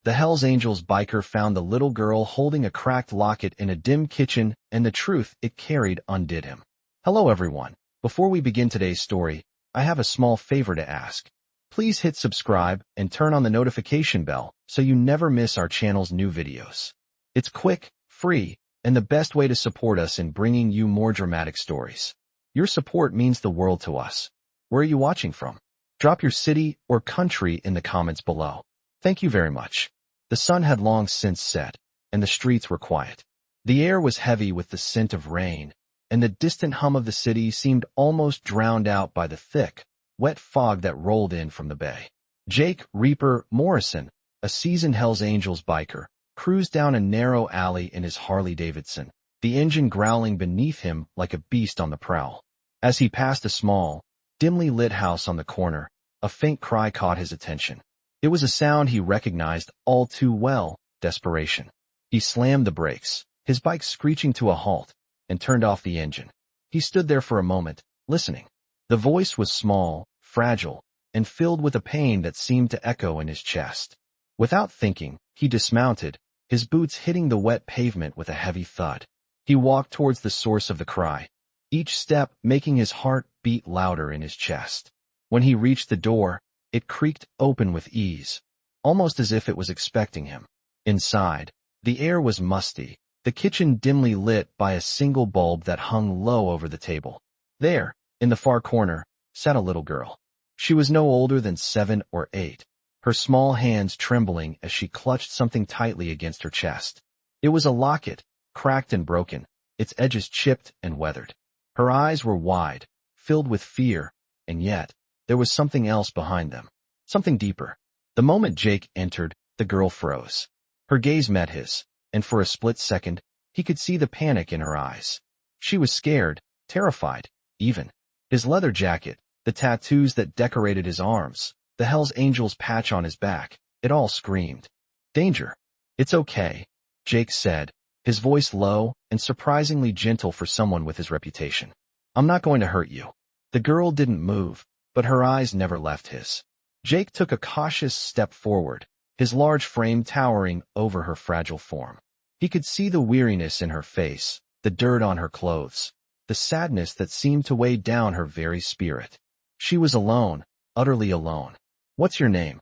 The Hells Angels biker found the little girl holding a cracked locket in a dim kitchen, and the truth it carried undid him. Hello everyone. Before we begin today's story, I have a small favor to ask. Please hit subscribe and turn on the notification bell so you never miss our channel's new videos. It's quick, free, and the best way to support us in bringing you more dramatic stories. Your support means the world to us. Where are you watching from? Drop your city or country in the comments below. Thank you very much. The sun had long since set, and the streets were quiet. The air was heavy with the scent of rain, and the distant hum of the city seemed almost drowned out by the thick, wet fog that rolled in from the bay. Jake Reaper Morrison, a seasoned Hells Angels biker, cruised down a narrow alley in his Harley-Davidson, the engine growling beneath him like a beast on the prowl. As he passed a small, dimly lit house on the corner, a faint cry caught his attention. It was a sound he recognized all too well, desperation. He slammed the brakes, his bike screeching to a halt, and turned off the engine. He stood there for a moment, listening. The voice was small, fragile, and filled with a pain that seemed to echo in his chest. Without thinking, he dismounted, his boots hitting the wet pavement with a heavy thud. He walked towards the source of the cry, each step making his heart beat louder in his chest. When he reached the door, it creaked open with ease, almost as if it was expecting him. Inside, the air was musty, the kitchen dimly lit by a single bulb that hung low over the table. There, in the far corner, sat a little girl. She was no older than 7 or 8, her small hands trembling as she clutched something tightly against her chest. It was a locket, cracked and broken, its edges chipped and weathered. Her eyes were wide, filled with fear, and yet, there was something else behind them, something deeper. The moment Jake entered, the girl froze. Her gaze met his, and for a split second, he could see the panic in her eyes. She was scared, terrified, even. His leather jacket, the tattoos that decorated his arms, the Hells Angels patch on his back, it all screamed. Danger. It's okay, Jake said, his voice low and surprisingly gentle for someone with his reputation. I'm not going to hurt you. The girl didn't move, but her eyes never left his. Jake took a cautious step forward, his large frame towering over her fragile form. He could see the weariness in her face, the dirt on her clothes, the sadness that seemed to weigh down her very spirit. She was alone, utterly alone. What's your name?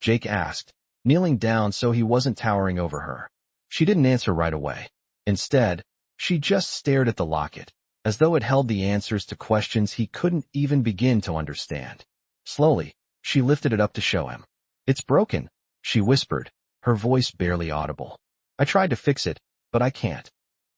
Jake asked, kneeling down so he wasn't towering over her. She didn't answer right away. Instead, she just stared at the locket, as though it held the answers to questions he couldn't even begin to understand. Slowly, she lifted it up to show him. It's broken, she whispered, her voice barely audible. I tried to fix it, but I can't.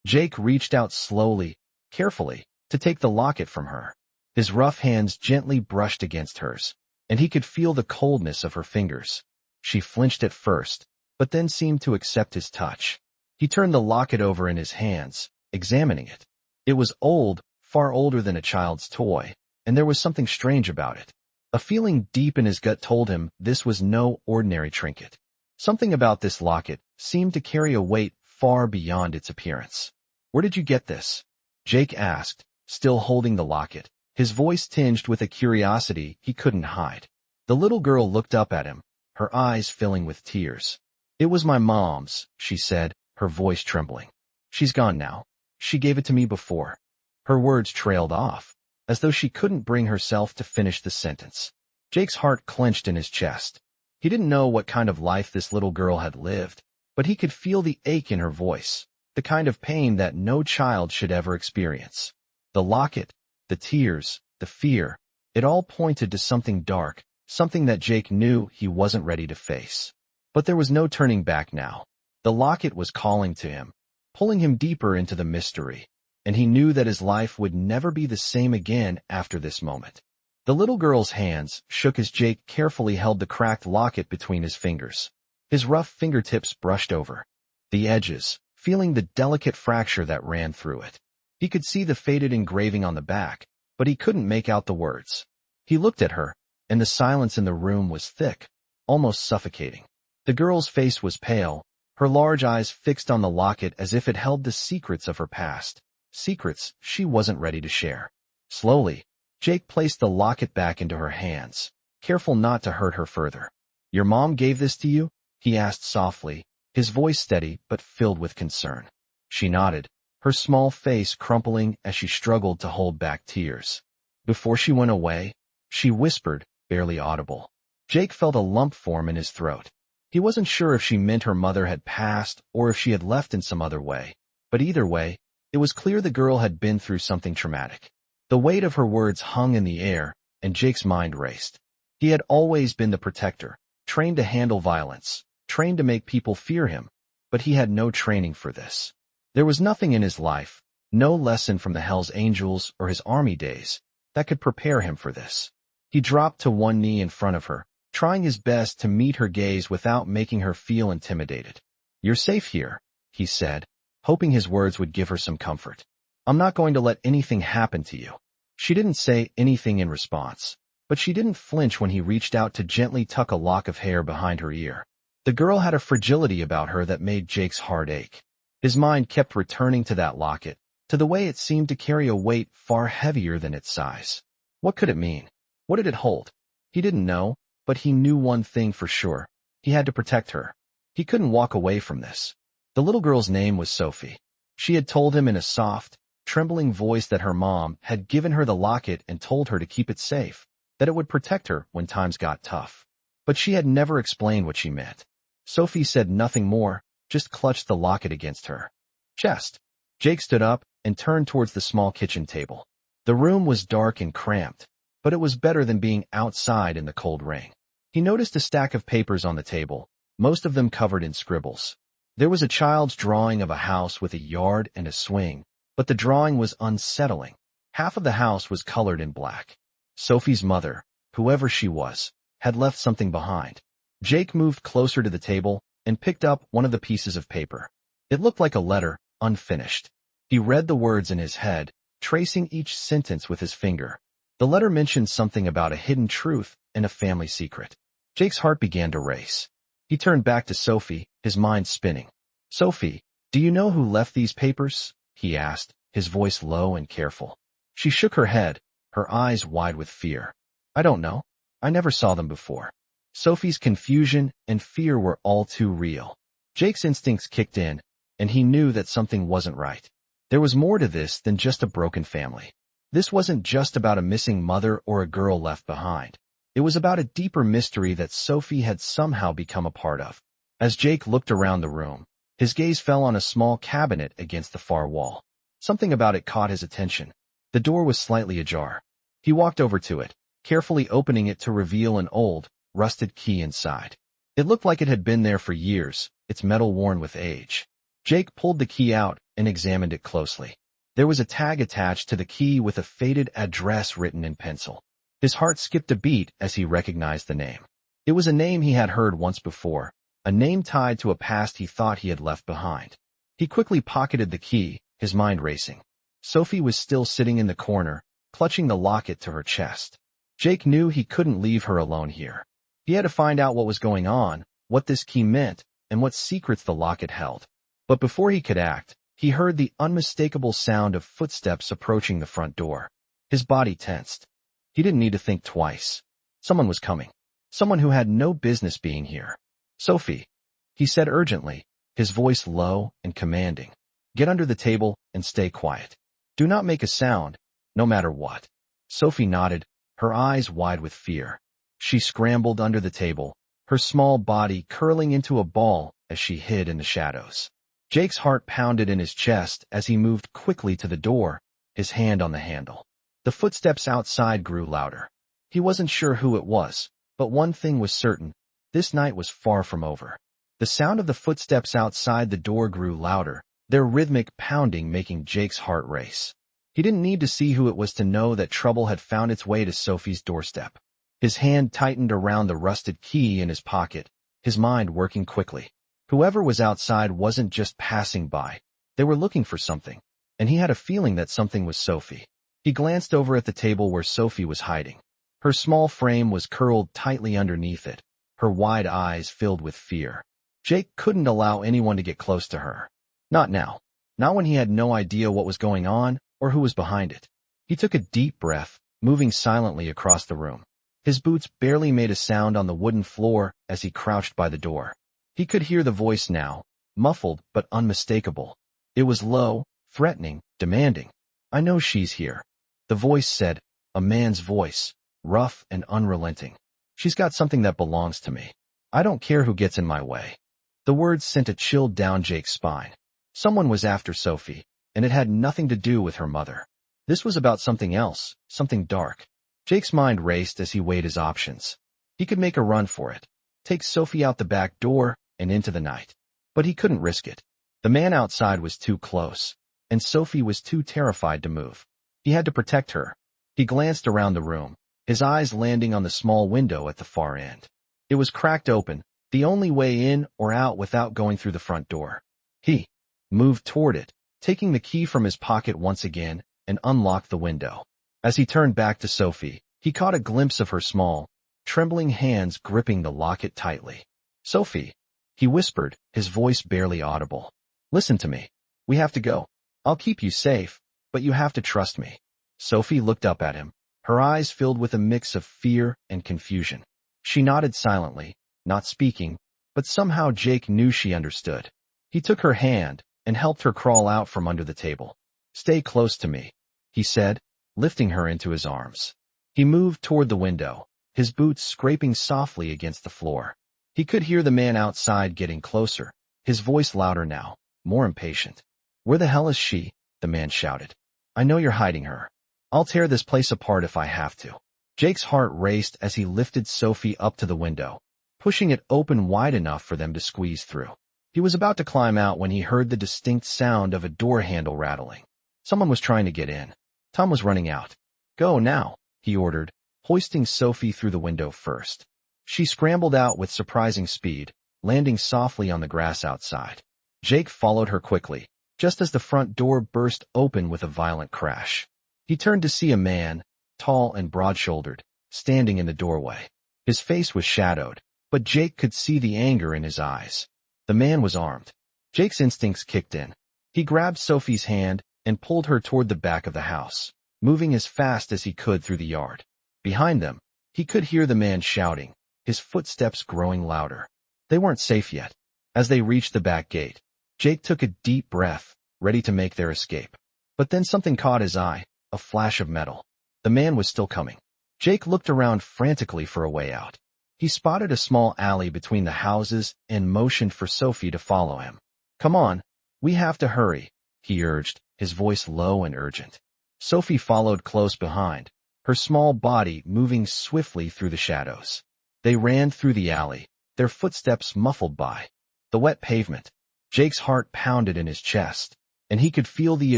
Jake reached out slowly, carefully, to take the locket from her. His rough hands gently brushed against hers, and he could feel the coldness of her fingers. She flinched at first, but then seemed to accept his touch. He turned the locket over in his hands, examining it. It was old, far older than a child's toy, and there was something strange about it. A feeling deep in his gut told him this was no ordinary trinket. Something about this locket seemed to carry a weight far beyond its appearance. Where did you get this? Jake asked, still holding the locket, his voice tinged with a curiosity he couldn't hide. The little girl looked up at him, her eyes filling with tears. It was my mom's, she said, her voice trembling. She's gone now. She gave it to me before. Her words trailed off, as though she couldn't bring herself to finish the sentence. Jake's heart clenched in his chest. He didn't know what kind of life this little girl had lived, but he could feel the ache in her voice, the kind of pain that no child should ever experience. The locket, the tears, the fear, it all pointed to something dark, something that Jake knew he wasn't ready to face. But there was no turning back now. The locket was calling to him, pulling him deeper into the mystery, and he knew that his life would never be the same again after this moment. The little girl's hands shook as Jake carefully held the cracked locket between his fingers. His rough fingertips brushed over the edges, feeling the delicate fracture that ran through it. He could see the faded engraving on the back, but he couldn't make out the words. He looked at her, and the silence in the room was thick, almost suffocating. The girl's face was pale, her large eyes fixed on the locket as if it held the secrets of her past, secrets she wasn't ready to share. Slowly, Jake placed the locket back into her hands, careful not to hurt her further. Your mom gave this to you? he asked softly, his voice steady but filled with concern. She nodded, her small face crumpling as she struggled to hold back tears. Before she went away, she whispered, barely audible. Jake felt a lump form in his throat. He wasn't sure if she meant her mother had passed or if she had left in some other way, but either way, it was clear the girl had been through something traumatic. The weight of her words hung in the air, and Jake's mind raced. He had always been the protector, trained to handle violence, trained to make people fear him, but he had no training for this. There was nothing in his life, no lesson from the Hells Angels or his army days, that could prepare him for this. He dropped to one knee in front of her, trying his best to meet her gaze without making her feel intimidated. "You're safe here," he said, hoping his words would give her some comfort. "I'm not going to let anything happen to you." She didn't say anything in response, but she didn't flinch when he reached out to gently tuck a lock of hair behind her ear. The girl had a fragility about her that made Jake's heart ache. His mind kept returning to that locket, to the way it seemed to carry a weight far heavier than its size. What could it mean? What did it hold? He didn't know, but he knew one thing for sure. He had to protect her. He couldn't walk away from this. The little girl's name was Sophie. She had told him in a soft, trembling voice that her mom had given her the locket and told her to keep it safe, that it would protect her when times got tough. But she had never explained what she meant. Sophie said nothing more, just clutched the locket against her chest. Jake stood up and turned towards the small kitchen table. The room was dark and cramped, but it was better than being outside in the cold rain. He noticed a stack of papers on the table, most of them covered in scribbles. There was a child's drawing of a house with a yard and a swing, but the drawing was unsettling. Half of the house was colored in black. Sophie's mother, whoever she was, had left something behind. Jake moved closer to the table and picked up one of the pieces of paper. It looked like a letter, unfinished. He read the words in his head, tracing each sentence with his finger. The letter mentioned something about a hidden truth and a family secret. Jake's heart began to race. He turned back to Sophie, his mind spinning. "Sophie, do you know who left these papers?" he asked, his voice low and careful. She shook her head, her eyes wide with fear. "I don't know. I never saw them before." Sophie's confusion and fear were all too real. Jake's instincts kicked in, and he knew that something wasn't right. There was more to this than just a broken family. This wasn't just about a missing mother or a girl left behind. It was about a deeper mystery that Sophie had somehow become a part of. As Jake looked around the room, his gaze fell on a small cabinet against the far wall. Something about it caught his attention. The door was slightly ajar. He walked over to it, carefully opening it to reveal an old, rusted key inside. It looked like it had been there for years, its metal worn with age. Jake pulled the key out and examined it closely. There was a tag attached to the key with a faded address written in pencil. His heart skipped a beat as he recognized the name. It was a name he had heard once before, a name tied to a past he thought he had left behind. He quickly pocketed the key, his mind racing. Sophie was still sitting in the corner, clutching the locket to her chest. Jake knew he couldn't leave her alone here. He had to find out what was going on, what this key meant, and what secrets the locket held. But before he could act, he heard the unmistakable sound of footsteps approaching the front door. His body tensed. He didn't need to think twice. Someone was coming. Someone who had no business being here. "Sophie," he said urgently, his voice low and commanding. "Get under the table and stay quiet. Do not make a sound, no matter what." Sophie nodded, her eyes wide with fear. She scrambled under the table, her small body curling into a ball as she hid in the shadows. Jake's heart pounded in his chest as he moved quickly to the door, his hand on the handle. The footsteps outside grew louder. He wasn't sure who it was, but one thing was certain, this night was far from over. The sound of the footsteps outside the door grew louder, their rhythmic pounding making Jake's heart race. He didn't need to see who it was to know that trouble had found its way to Sophie's doorstep. His hand tightened around the rusted key in his pocket, his mind working quickly. Whoever was outside wasn't just passing by. They were looking for something, and he had a feeling that something was Sophie. He glanced over at the table where Sophie was hiding. Her small frame was curled tightly underneath it, her wide eyes filled with fear. Jake couldn't allow anyone to get close to her. Not now. Not when he had no idea what was going on or who was behind it. He took a deep breath, moving silently across the room. His boots barely made a sound on the wooden floor as he crouched by the door. He could hear the voice now, muffled but unmistakable. It was low, threatening, demanding. "I know she's here," the voice said, a man's voice, rough and unrelenting. "She's got something that belongs to me. I don't care who gets in my way." The words sent a chill down Jake's spine. Someone was after Sophie, and it had nothing to do with her mother. This was about something else, something dark. Jake's mind raced as he weighed his options. He could make a run for it, take Sophie out the back door and into the night. But he couldn't risk it. The man outside was too close, and Sophie was too terrified to move. He had to protect her. He glanced around the room, his eyes landing on the small window at the far end. It was cracked open, the only way in or out without going through the front door. He moved toward it, taking the key from his pocket once again, and unlocked the window. As he turned back to Sophie, he caught a glimpse of her small, trembling hands gripping the locket tightly. "Sophie," he whispered, his voice barely audible. "Listen to me. We have to go. I'll keep you safe, but you have to trust me." Sophie looked up at him, her eyes filled with a mix of fear and confusion. She nodded silently, not speaking, but somehow Jake knew she understood. He took her hand and helped her crawl out from under the table. "Stay close to me," he said, lifting her into his arms. He moved toward the window, his boots scraping softly against the floor. He could hear the man outside getting closer, his voice louder now, more impatient. "Where the hell is she?" the man shouted. "I know you're hiding her. I'll tear this place apart if I have to." Jake's heart raced as he lifted Sophie up to the window, pushing it open wide enough for them to squeeze through. He was about to climb out when he heard the distinct sound of a door handle rattling. Someone was trying to get in. Tom was running out. "Go now," he ordered, hoisting Sophie through the window first. She scrambled out with surprising speed, landing softly on the grass outside. Jake followed her quickly, just as the front door burst open with a violent crash. He turned to see a man, tall and broad-shouldered, standing in the doorway. His face was shadowed, but Jake could see the anger in his eyes. The man was armed. Jake's instincts kicked in. He grabbed Sophie's hand and pulled her toward the back of the house, moving as fast as he could through the yard. Behind them, he could hear the man shouting, his footsteps growing louder. They weren't safe yet. As they reached the back gate, Jake took a deep breath, ready to make their escape. But then something caught his eye, a flash of metal. The man was still coming. Jake looked around frantically for a way out. He spotted a small alley between the houses and motioned for Sophie to follow him. "Come on, we have to hurry," he urged, his voice low and urgent. Sophie followed close behind, her small body moving swiftly through the shadows. They ran through the alley, their footsteps muffled by the wet pavement. Jake's heart pounded in his chest, and he could feel the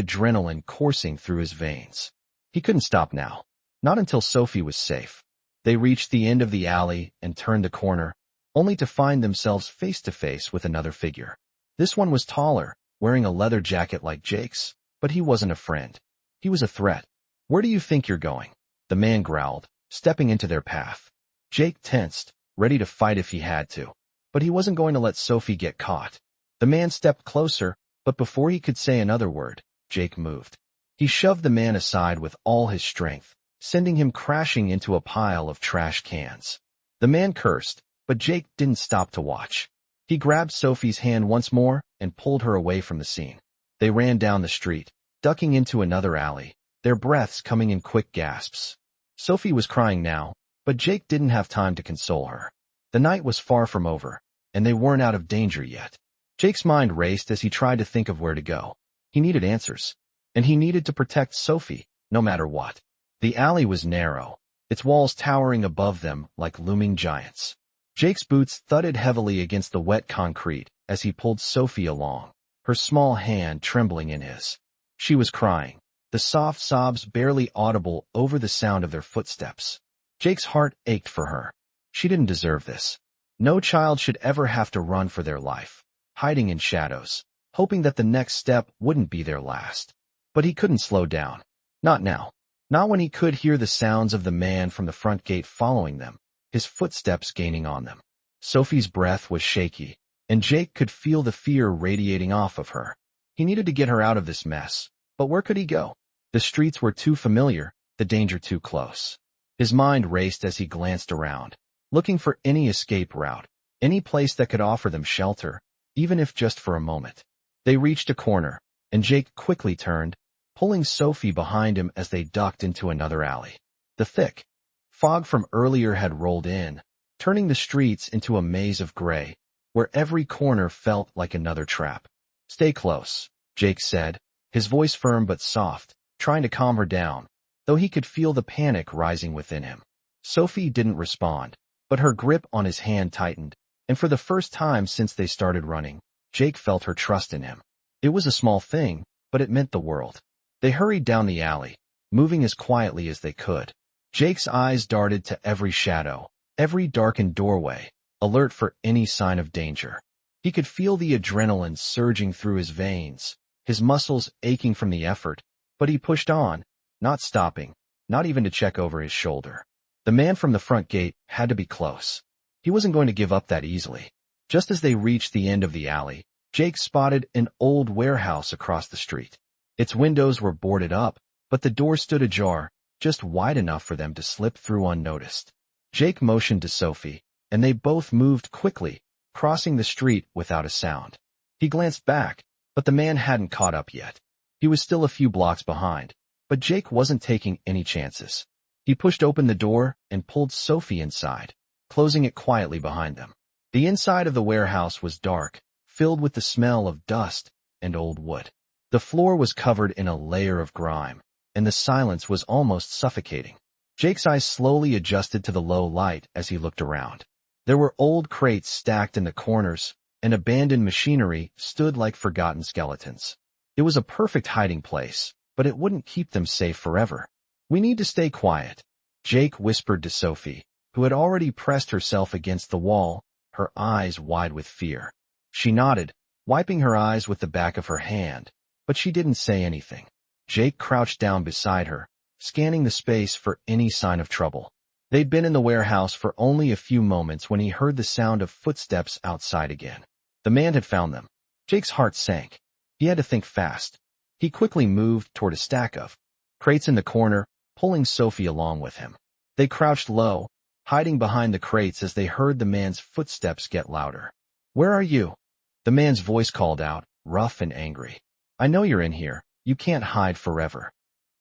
adrenaline coursing through his veins. He couldn't stop now, not until Sophie was safe. They reached the end of the alley and turned the corner, only to find themselves face to face with another figure. This one was taller, wearing a leather jacket like Jake's, but he wasn't a friend. He was a threat. "Where do you think you're going?" the man growled, stepping into their path. Jake tensed, ready to fight if he had to, but he wasn't going to let Sophie get caught. The man stepped closer, but before he could say another word, Jake moved. He shoved the man aside with all his strength, sending him crashing into a pile of trash cans. The man cursed, but Jake didn't stop to watch. He grabbed Sophie's hand once more and pulled her away from the scene. They ran down the street, ducking into another alley, their breaths coming in quick gasps. Sophie was crying now, but Jake didn't have time to console her. The night was far from over, and they weren't out of danger yet. Jake's mind raced as he tried to think of where to go. He needed answers, and he needed to protect Sophie, no matter what. The alley was narrow, its walls towering above them like looming giants. Jake's boots thudded heavily against the wet concrete as he pulled Sophie along, her small hand trembling in his. She was crying, the soft sobs barely audible over the sound of their footsteps. Jake's heart ached for her. She didn't deserve this. No child should ever have to run for their life, hiding in shadows, hoping that the next step wouldn't be their last. But he couldn't slow down. Not now. Not when he could hear the sounds of the man from the front gate following them, his footsteps gaining on them. Sophie's breath was shaky, and Jake could feel the fear radiating off of her. He needed to get her out of this mess, but where could he go? The streets were too familiar, the danger too close. His mind raced as he glanced around, looking for any escape route, any place that could offer them shelter, even if just for a moment. They reached a corner, and Jake quickly turned, pulling Sophie behind him as they ducked into another alley. The thick fog from earlier had rolled in, turning the streets into a maze of gray, where every corner felt like another trap. "Stay close," Jake said, his voice firm but soft, trying to calm her down, though he could feel the panic rising within him. Sophie didn't respond, but her grip on his hand tightened, and for the first time since they started running, Jake felt her trust in him. It was a small thing, but it meant the world. They hurried down the alley, moving as quietly as they could. Jake's eyes darted to every shadow, every darkened doorway, alert for any sign of danger. He could feel the adrenaline surging through his veins, his muscles aching from the effort, but he pushed on, not stopping, not even to check over his shoulder. The man from the front gate had to be close. He wasn't going to give up that easily. Just as they reached the end of the alley, Jake spotted an old warehouse across the street. Its windows were boarded up, but the door stood ajar, just wide enough for them to slip through unnoticed. Jake motioned to Sophie, and they both moved quickly, crossing the street without a sound. He glanced back, but the man hadn't caught up yet. He was still a few blocks behind, but Jake wasn't taking any chances. He pushed open the door and pulled Sophie inside, closing it quietly behind them. The inside of the warehouse was dark, filled with the smell of dust and old wood. The floor was covered in a layer of grime, and the silence was almost suffocating. Jake's eyes slowly adjusted to the low light as he looked around. There were old crates stacked in the corners, and abandoned machinery stood like forgotten skeletons. It was a perfect hiding place, but it wouldn't keep them safe forever. "We need to stay quiet," Jake whispered to Sophie, who had already pressed herself against the wall, her eyes wide with fear. She nodded, wiping her eyes with the back of her hand, but she didn't say anything. Jake crouched down beside her, scanning the space for any sign of trouble. They'd been in the warehouse for only a few moments when he heard the sound of footsteps outside again. The man had found them. Jake's heart sank. He had to think fast. He quickly moved toward a stack of crates in the corner, pulling Sophie along with him. They crouched low, hiding behind the crates as they heard the man's footsteps get louder. "Where are you?" The man's voice called out, rough and angry. "I know you're in here. You can't hide forever."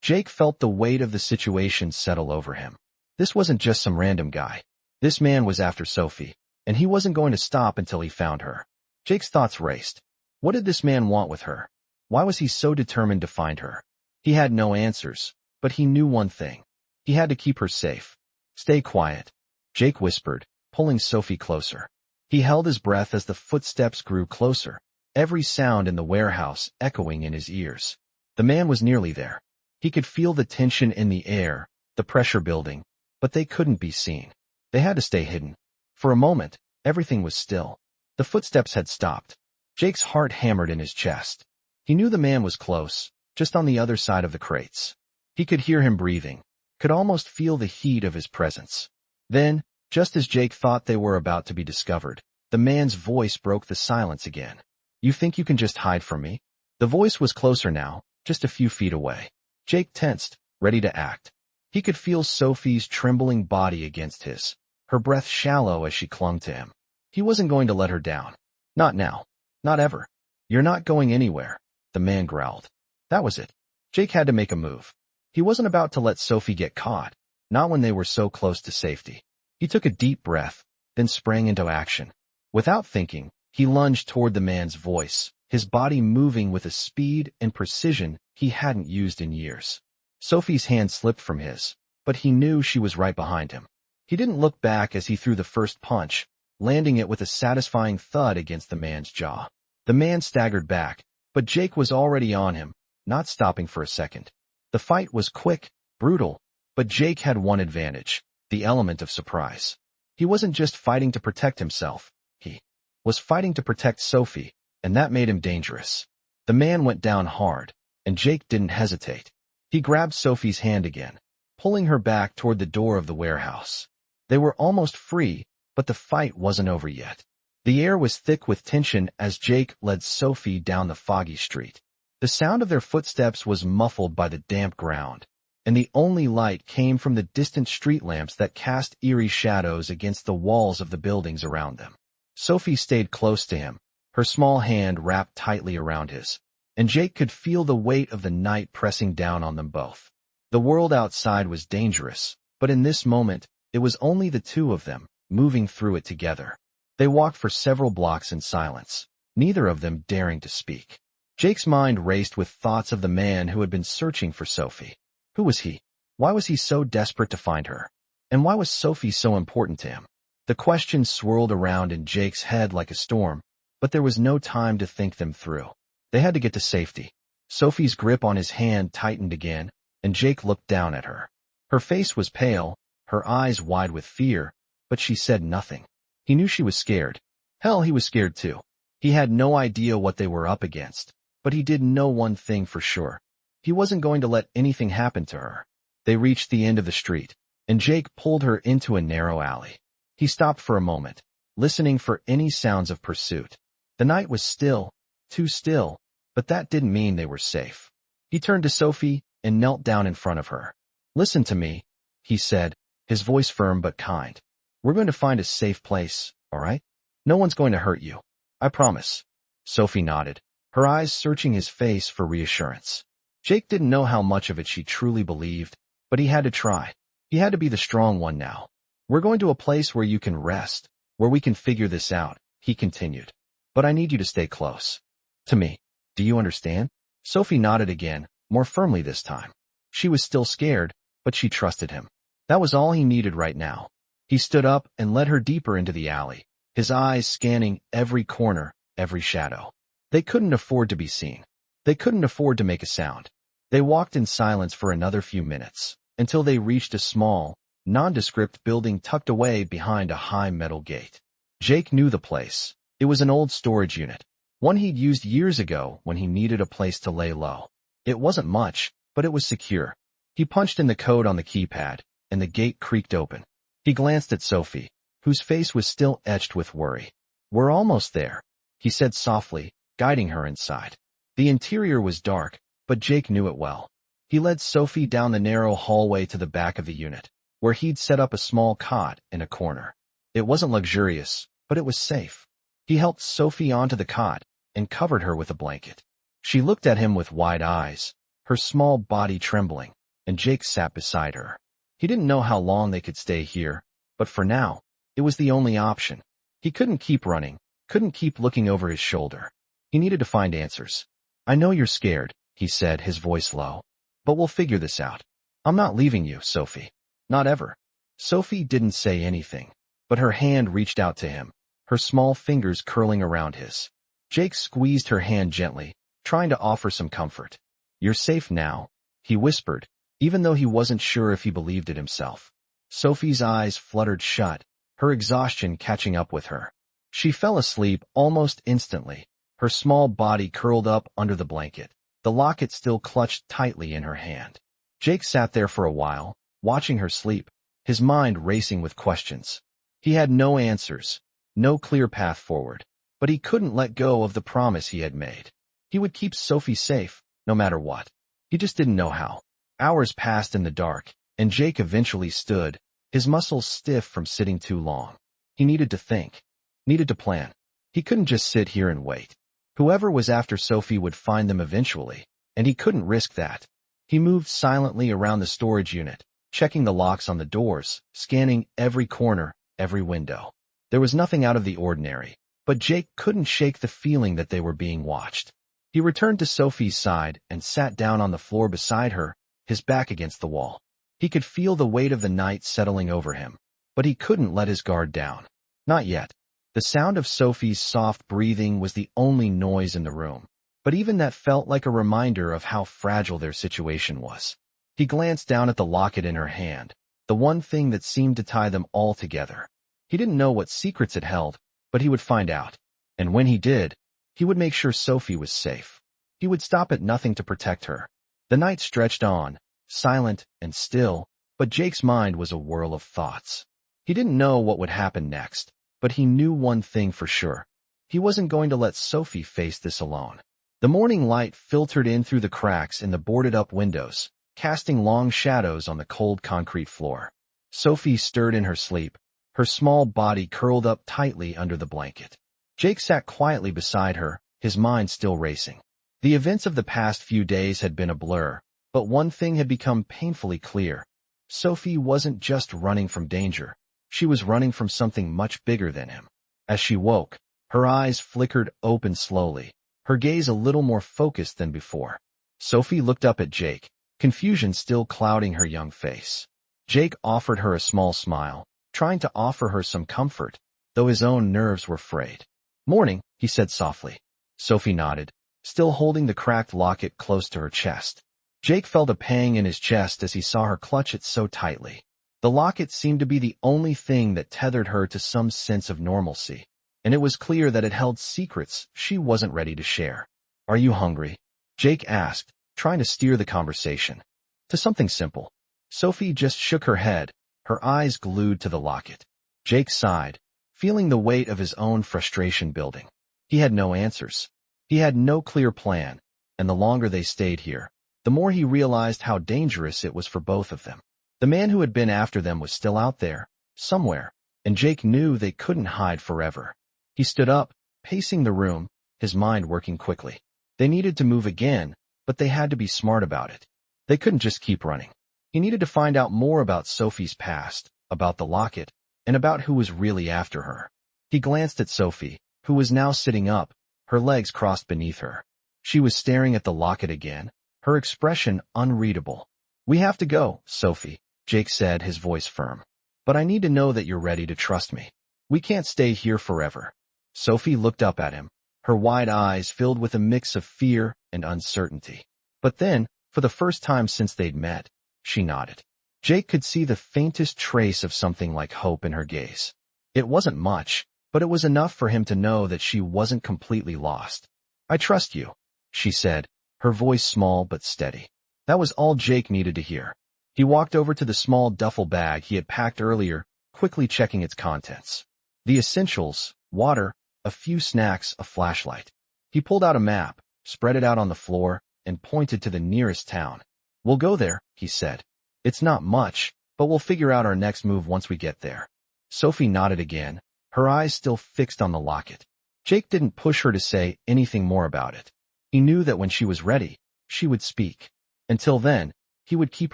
Jake felt the weight of the situation settle over him. This wasn't just some random guy. This man was after Sophie, and he wasn't going to stop until he found her. Jake's thoughts raced. What did this man want with her? Why was he so determined to find her? He had no answers, but he knew one thing. He had to keep her safe. "Stay quiet," Jake whispered, pulling Sophie closer. He held his breath as the footsteps grew closer, every sound in the warehouse echoing in his ears. The man was nearly there. He could feel the tension in the air, the pressure building, but they couldn't be seen. They had to stay hidden. For a moment, everything was still. The footsteps had stopped. Jake's heart hammered in his chest. He knew the man was close, just on the other side of the crates. He could hear him breathing, could almost feel the heat of his presence. Then, just as Jake thought they were about to be discovered, the man's voice broke the silence again. "You think you can just hide from me?" The voice was closer now, just a few feet away. Jake tensed, ready to act. He could feel Sophie's trembling body against his, her breath shallow as she clung to him. He wasn't going to let her down. Not now. Not ever. "You're not going anywhere," the man growled. That was it. Jake had to make a move. He wasn't about to let Sophie get caught, not when they were so close to safety. He took a deep breath, then sprang into action. Without thinking, he lunged toward the man's voice, his body moving with a speed and precision he hadn't used in years. Sophie's hand slipped from his, but he knew she was right behind him. He didn't look back as he threw the first punch, landing it with a satisfying thud against the man's jaw. The man staggered back, but Jake was already on him, not stopping for a second. The fight was quick, brutal, but Jake had one advantage, the element of surprise. He wasn't just fighting to protect himself, he was fighting to protect Sophie, and that made him dangerous. The man went down hard, and Jake didn't hesitate. He grabbed Sophie's hand again, pulling her back toward the door of the warehouse. They were almost free, but the fight wasn't over yet. The air was thick with tension as Jake led Sophie down the foggy street. The sound of their footsteps was muffled by the damp ground, and the only light came from the distant street lamps that cast eerie shadows against the walls of the buildings around them. Sophie stayed close to him, her small hand wrapped tightly around his, and Jake could feel the weight of the night pressing down on them both. The world outside was dangerous, but in this moment, it was only the two of them, moving through it together. They walked for several blocks in silence, neither of them daring to speak. Jake's mind raced with thoughts of the man who had been searching for Sophie. Who was he? Why was he so desperate to find her? And why was Sophie so important to him? The questions swirled around in Jake's head like a storm, but there was no time to think them through. They had to get to safety. Sophie's grip on his hand tightened again, and Jake looked down at her. Her face was pale, her eyes wide with fear, but she said nothing. He knew she was scared. Hell, he was scared too. He had no idea what they were up against, but he did know one thing for sure. He wasn't going to let anything happen to her. They reached the end of the street, and Jake pulled her into a narrow alley. He stopped for a moment, listening for any sounds of pursuit. The night was still, too still, but that didn't mean they were safe. He turned to Sophie and knelt down in front of her. "Listen to me," he said, his voice firm but kind. "We're going to find a safe place, all right? No one's going to hurt you. I promise." Sophie nodded, her eyes searching his face for reassurance. Jake didn't know how much of it she truly believed, but he had to try. He had to be the strong one now. "We're going to a place where you can rest, where we can figure this out," he continued. "But I need you to stay close. To me. Do you understand?" Sophie nodded again, more firmly this time. She was still scared, but she trusted him. That was all he needed right now. He stood up and led her deeper into the alley, his eyes scanning every corner, every shadow. They couldn't afford to be seen. They couldn't afford to make a sound. They walked in silence for another few minutes, until they reached a small, nondescript building tucked away behind a high metal gate. Jake knew the place. It was an old storage unit, one he'd used years ago when he needed a place to lay low. It wasn't much, but it was secure. He punched in the code on the keypad, and the gate creaked open. He glanced at Sophie, whose face was still etched with worry. "We're almost there," he said softly, guiding her inside. The interior was dark, but Jake knew it well. He led Sophie down the narrow hallway to the back of the unit, where he'd set up a small cot in a corner. It wasn't luxurious, but it was safe. He helped Sophie onto the cot and covered her with a blanket. She looked at him with wide eyes, her small body trembling, and Jake sat beside her. He didn't know how long they could stay here, but for now, it was the only option. He couldn't keep running, couldn't keep looking over his shoulder. He needed to find answers. "I know you're scared," he said, his voice low, "but we'll figure this out. I'm not leaving you, Sophie. Not ever." Sophie didn't say anything, but her hand reached out to him, her small fingers curling around his. Jake squeezed her hand gently, trying to offer some comfort. "You're safe now," he whispered, even though he wasn't sure if he believed it himself. Sophie's eyes fluttered shut, her exhaustion catching up with her. She fell asleep almost instantly, her small body curled up under the blanket, the locket still clutched tightly in her hand. Jake sat there for a while, watching her sleep, his mind racing with questions. He had no answers, no clear path forward, but he couldn't let go of the promise he had made. He would keep Sophie safe, no matter what. He just didn't know how. Hours passed in the dark, and Jake eventually stood, his muscles stiff from sitting too long. He needed to think, needed to plan. He couldn't just sit here and wait. Whoever was after Sophie would find them eventually, and he couldn't risk that. He moved silently around the storage unit, checking the locks on the doors, scanning every corner, every window. There was nothing out of the ordinary, but Jake couldn't shake the feeling that they were being watched. He returned to Sophie's side and sat down on the floor beside her, his back against the wall. He could feel the weight of the night settling over him, but he couldn't let his guard down. Not yet. The sound of Sophie's soft breathing was the only noise in the room, but even that felt like a reminder of how fragile their situation was. He glanced down at the locket in her hand, the one thing that seemed to tie them all together. He didn't know what secrets it held, but he would find out. And when he did, he would make sure Sophie was safe. He would stop at nothing to protect her. The night stretched on, silent and still, but Jake's mind was a whirl of thoughts. He didn't know what would happen next, but he knew one thing for sure. He wasn't going to let Sophie face this alone. The morning light filtered in through the cracks in the boarded-up windows, casting long shadows on the cold concrete floor. Sophie stirred in her sleep, her small body curled up tightly under the blanket. Jake sat quietly beside her, his mind still racing. The events of the past few days had been a blur, but one thing had become painfully clear. Sophie wasn't just running from danger. She was running from something much bigger than him. As she woke, her eyes flickered open slowly, her gaze a little more focused than before. Sophie looked up at Jake, confusion still clouding her young face. Jake offered her a small smile, trying to offer her some comfort, though his own nerves were frayed. "Morning," he said softly. Sophie nodded, still holding the cracked locket close to her chest. Jake felt a pang in his chest as he saw her clutch it so tightly. The locket seemed to be the only thing that tethered her to some sense of normalcy, and it was clear that it held secrets she wasn't ready to share. "Are you hungry?" Jake asked, trying to steer the conversation to something simple. Sophie just shook her head, her eyes glued to the locket. Jake sighed, feeling the weight of his own frustration building. He had no answers. He had no clear plan, and the longer they stayed here, the more he realized how dangerous it was for both of them. The man who had been after them was still out there, somewhere, and Jake knew they couldn't hide forever. He stood up, pacing the room, his mind working quickly. They needed to move again, but they had to be smart about it. They couldn't just keep running. He needed to find out more about Sophie's past, about the locket, and about who was really after her. He glanced at Sophie, who was now sitting up, her legs crossed beneath her. She was staring at the locket again, her expression unreadable. "We have to go, Sophie," Jake said, his voice firm. "But I need to know that you're ready to trust me. We can't stay here forever." Sophie looked up at him, her wide eyes filled with a mix of fear and uncertainty. But then, for the first time since they'd met, she nodded. Jake could see the faintest trace of something like hope in her gaze. It wasn't much, but it was enough for him to know that she wasn't completely lost. "I trust you," she said, her voice small but steady. That was all Jake needed to hear. He walked over to the small duffel bag he had packed earlier, quickly checking its contents. The essentials, water, a few snacks, a flashlight. He pulled out a map, spread it out on the floor, and pointed to the nearest town. "We'll go there," he said. "It's not much, but we'll figure out our next move once we get there." Sophie nodded again, her eyes still fixed on the locket. Jake didn't push her to say anything more about it. He knew that when she was ready, she would speak. Until then, he would keep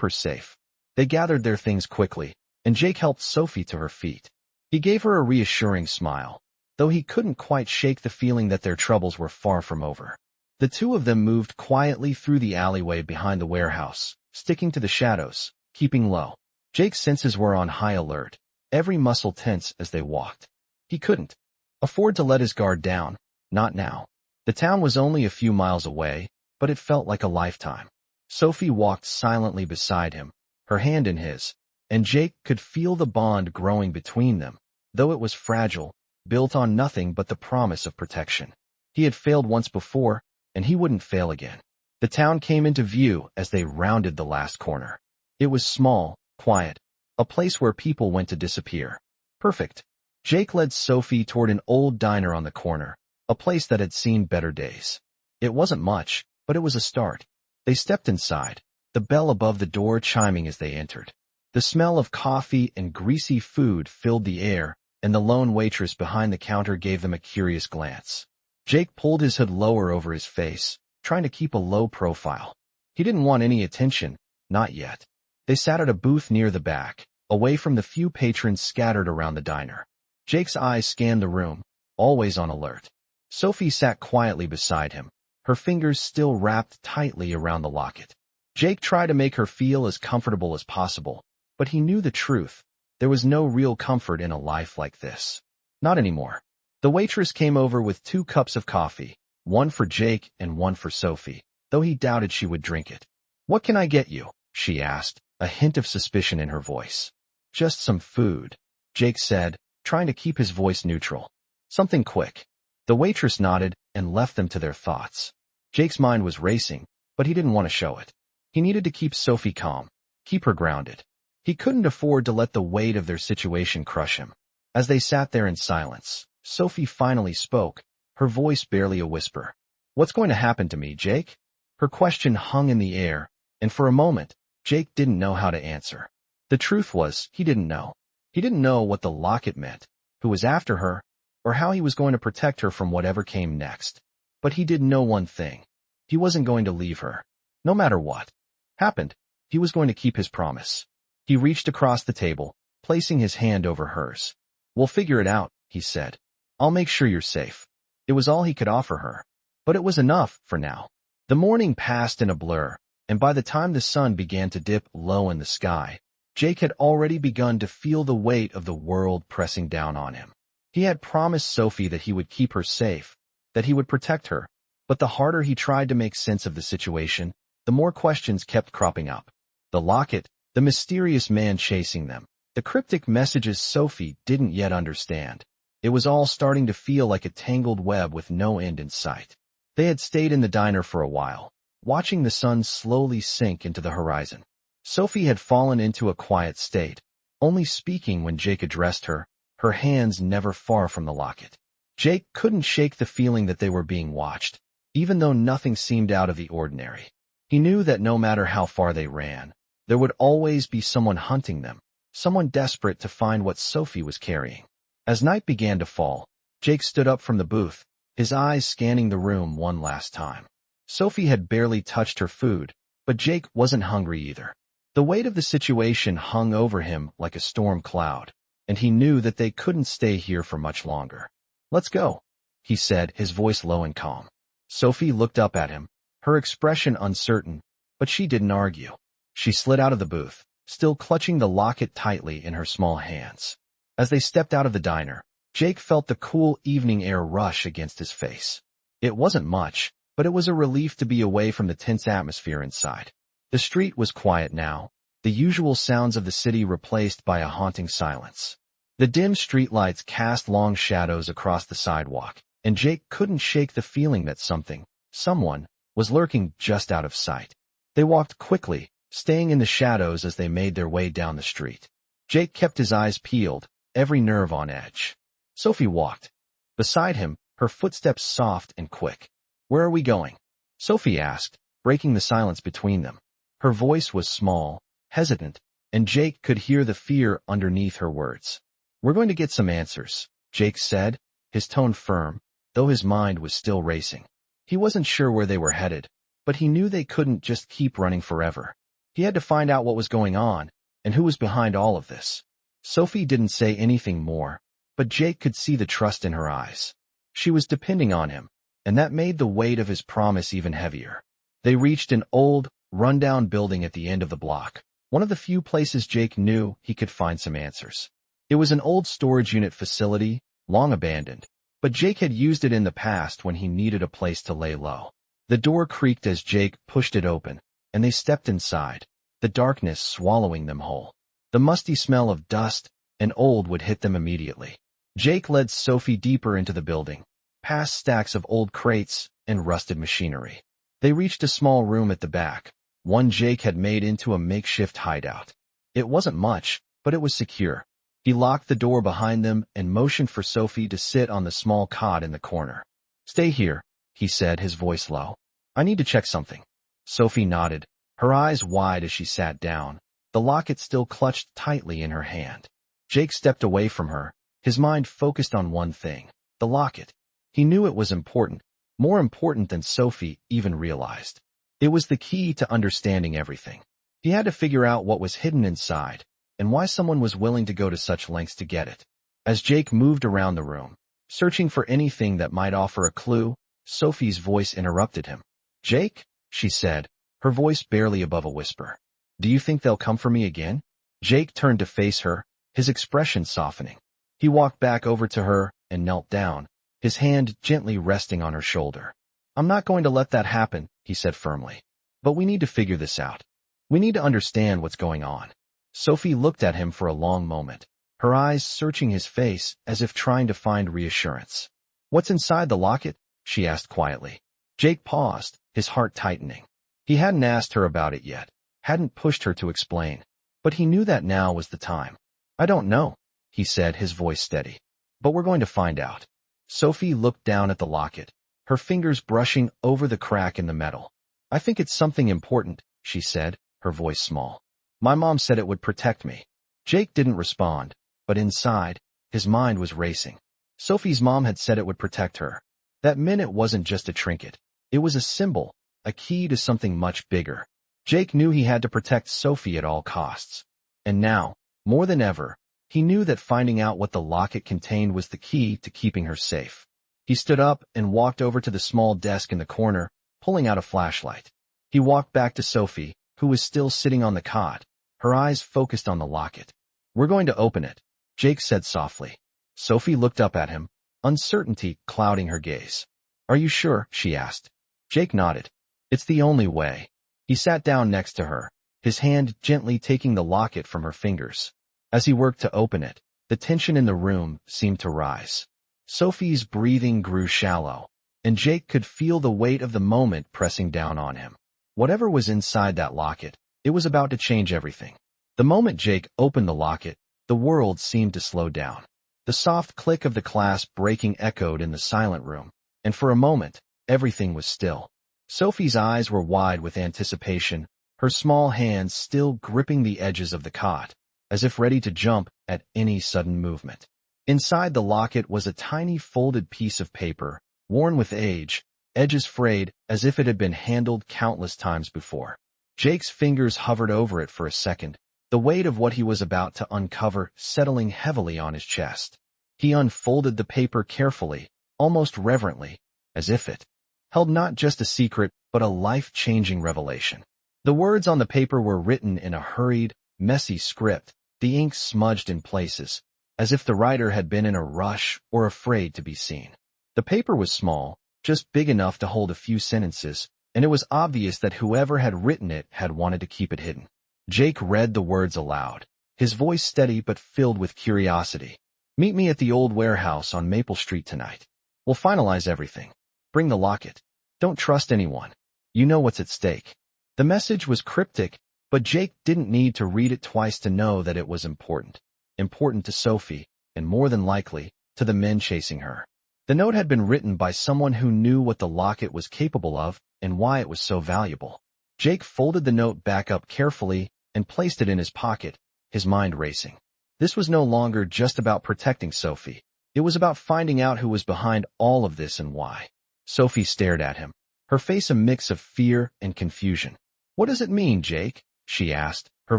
her safe. They gathered their things quickly, and Jake helped Sophie to her feet. He gave her a reassuring smile, though he couldn't quite shake the feeling that their troubles were far from over. The two of them moved quietly through the alleyway behind the warehouse, sticking to the shadows, keeping low. Jake's senses were on high alert, every muscle tense as they walked. He couldn't afford to let his guard down, not now. The town was only a few miles away, but it felt like a lifetime. Sophie walked silently beside him, her hand in his, and Jake could feel the bond growing between them, though it was fragile, built on nothing but the promise of protection. He had failed once before, and he wouldn't fail again. The town came into view as they rounded the last corner. It was small, quiet, a place where people went to disappear. Perfect. Jake led Sophie toward an old diner on the corner, a place that had seen better days. It wasn't much, but it was a start. They stepped inside, the bell above the door chiming as they entered. The smell of coffee and greasy food filled the air, and the lone waitress behind the counter gave them a curious glance. Jake pulled his hood lower over his face, trying to keep a low profile. He didn't want any attention, not yet. They sat at a booth near the back, away from the few patrons scattered around the diner. Jake's eyes scanned the room, always on alert. Sophie sat quietly beside him, her fingers still wrapped tightly around the locket. Jake tried to make her feel as comfortable as possible, but he knew the truth. There was no real comfort in a life like this. Not anymore. The waitress came over with 2 cups of coffee, one for Jake and one for Sophie, though he doubted she would drink it. "What can I get you?" she asked, a hint of suspicion in her voice. "Just some food," Jake said, trying to keep his voice neutral. "Something quick." The waitress nodded and left them to their thoughts. Jake's mind was racing, but he didn't want to show it. He needed to keep Sophie calm, keep her grounded. He couldn't afford to let the weight of their situation crush him. As they sat there in silence, Sophie finally spoke, her voice barely a whisper. "What's going to happen to me, Jake?" Her question hung in the air, and for a moment, Jake didn't know how to answer. The truth was, he didn't know. He didn't know what the locket meant, who was after her, or how he was going to protect her from whatever came next. But he did know one thing. He wasn't going to leave her. No matter what happened, he was going to keep his promise. He reached across the table, placing his hand over hers. "We'll figure it out," he said. "I'll make sure you're safe." It was all he could offer her. But it was enough for now. The morning passed in a blur, and by the time the sun began to dip low in the sky, Jake had already begun to feel the weight of the world pressing down on him. He had promised Sophie that he would keep her safe, that he would protect her, but the harder he tried to make sense of the situation, the more questions kept cropping up. The locket, the mysterious man chasing them, the cryptic messages Sophie didn't yet understand. It was all starting to feel like a tangled web with no end in sight. They had stayed in the diner for a while, watching the sun slowly sink into the horizon. Sophie had fallen into a quiet state, only speaking when Jake addressed her, her hands never far from the locket. Jake couldn't shake the feeling that they were being watched, even though nothing seemed out of the ordinary. He knew that no matter how far they ran, there would always be someone hunting them, someone desperate to find what Sophie was carrying. As night began to fall, Jake stood up from the booth, his eyes scanning the room one last time. Sophie had barely touched her food, but Jake wasn't hungry either. The weight of the situation hung over him like a storm cloud, and he knew that they couldn't stay here for much longer. "Let's go," he said, his voice low and calm. Sophie looked up at him, her expression uncertain, but she didn't argue. She slid out of the booth, still clutching the locket tightly in her small hands. As they stepped out of the diner, Jake felt the cool evening air rush against his face. It wasn't much, but it was a relief to be away from the tense atmosphere inside. The street was quiet now, the usual sounds of the city replaced by a haunting silence. The dim streetlights cast long shadows across the sidewalk, and Jake couldn't shake the feeling that someone, was lurking just out of sight. They walked quickly, staying in the shadows as they made their way down the street. Jake kept his eyes peeled, every nerve on edge. Sophie walked beside him, her footsteps soft and quick. "Where are we going?" Sophie asked, breaking the silence between them. Her voice was small, hesitant, and Jake could hear the fear underneath her words. "We're going to get some answers," Jake said, his tone firm, though his mind was still racing. He wasn't sure where they were headed, but he knew they couldn't just keep running forever. He had to find out what was going on, and who was behind all of this. Sophie didn't say anything more, but Jake could see the trust in her eyes. She was depending on him, and that made the weight of his promise even heavier. They reached an old, run-down building at the end of the block, one of the few places Jake knew he could find some answers. It was an old storage unit facility, long abandoned, but Jake had used it in the past when he needed a place to lay low. The door creaked as Jake pushed it open, and they stepped inside, the darkness swallowing them whole. The musty smell of dust and old would hit them immediately. Jake led Sophie deeper into the building, past stacks of old crates and rusted machinery. They reached a small room at the back, one Jake had made into a makeshift hideout. It wasn't much, but it was secure. He locked the door behind them and motioned for Sophie to sit on the small cot in the corner. "Stay here," he said, his voice low. "I need to check something." Sophie nodded, her eyes wide as she sat down, the locket still clutched tightly in her hand. Jake stepped away from her, his mind focused on one thing, the locket. He knew it was important, more important than Sophie even realized. It was the key to understanding everything. He had to figure out what was hidden inside, and why someone was willing to go to such lengths to get it. As Jake moved around the room, searching for anything that might offer a clue, Sophie's voice interrupted him. "Jake," she said, her voice barely above a whisper. "Do you think they'll come for me again?" Jake turned to face her, his expression softening. He walked back over to her and knelt down, his hand gently resting on her shoulder. "I'm not going to let that happen," he said firmly. "But we need to figure this out. We need to understand what's going on." Sophie looked at him for a long moment, her eyes searching his face as if trying to find reassurance. "What's inside the locket?" she asked quietly. Jake paused, his heart tightening. He hadn't asked her about it yet, hadn't pushed her to explain, but he knew that now was the time. "I don't know," he said, his voice steady. "But we're going to find out." Sophie looked down at the locket, her fingers brushing over the crack in the metal. "I think it's something important," she said, her voice small. "My mom said it would protect me." Jake didn't respond, but inside, his mind was racing. Sophie's mom had said it would protect her. That minute wasn't just a trinket. It was a symbol, a key to something much bigger. Jake knew he had to protect Sophie at all costs. And now, more than ever, he knew that finding out what the locket contained was the key to keeping her safe. He stood up and walked over to the small desk in the corner, pulling out a flashlight. He walked back to Sophie, who was still sitting on the cot, her eyes focused on the locket. "We're going to open it," Jake said softly. Sophie looked up at him, uncertainty clouding her gaze. "Are you sure?" she asked. Jake nodded. "It's the only way." He sat down next to her, his hand gently taking the locket from her fingers. As he worked to open it, the tension in the room seemed to rise. Sophie's breathing grew shallow, and Jake could feel the weight of the moment pressing down on him. Whatever was inside that locket, it was about to change everything. The moment Jake opened the locket, the world seemed to slow down. The soft click of the clasp breaking echoed in the silent room, and for a moment, everything was still. Sophie's eyes were wide with anticipation, her small hands still gripping the edges of the cot, as if ready to jump at any sudden movement. Inside the locket was a tiny folded piece of paper, worn with age, edges frayed as if it had been handled countless times before. Jake's fingers hovered over it for a second, the weight of what he was about to uncover settling heavily on his chest. He unfolded the paper carefully, almost reverently, as if it held not just a secret, but a life-changing revelation. The words on the paper were written in a hurried, messy script, the ink smudged in places, as if the writer had been in a rush or afraid to be seen. The paper was small, just big enough to hold a few sentences, and it was obvious that whoever had written it had wanted to keep it hidden. Jake read the words aloud, his voice steady but filled with curiosity. "Meet me at the old warehouse on Maple Street tonight. We'll finalize everything. Bring the locket. Don't trust anyone. You know what's at stake." The message was cryptic, but Jake didn't need to read it twice to know that it was important. Important to Sophie, and more than likely, to the men chasing her. The note had been written by someone who knew what the locket was capable of and why it was so valuable. Jake folded the note back up carefully and placed it in his pocket, his mind racing. This was no longer just about protecting Sophie. It was about finding out who was behind all of this and why. Sophie stared at him, her face a mix of fear and confusion. "What does it mean, Jake?" she asked, her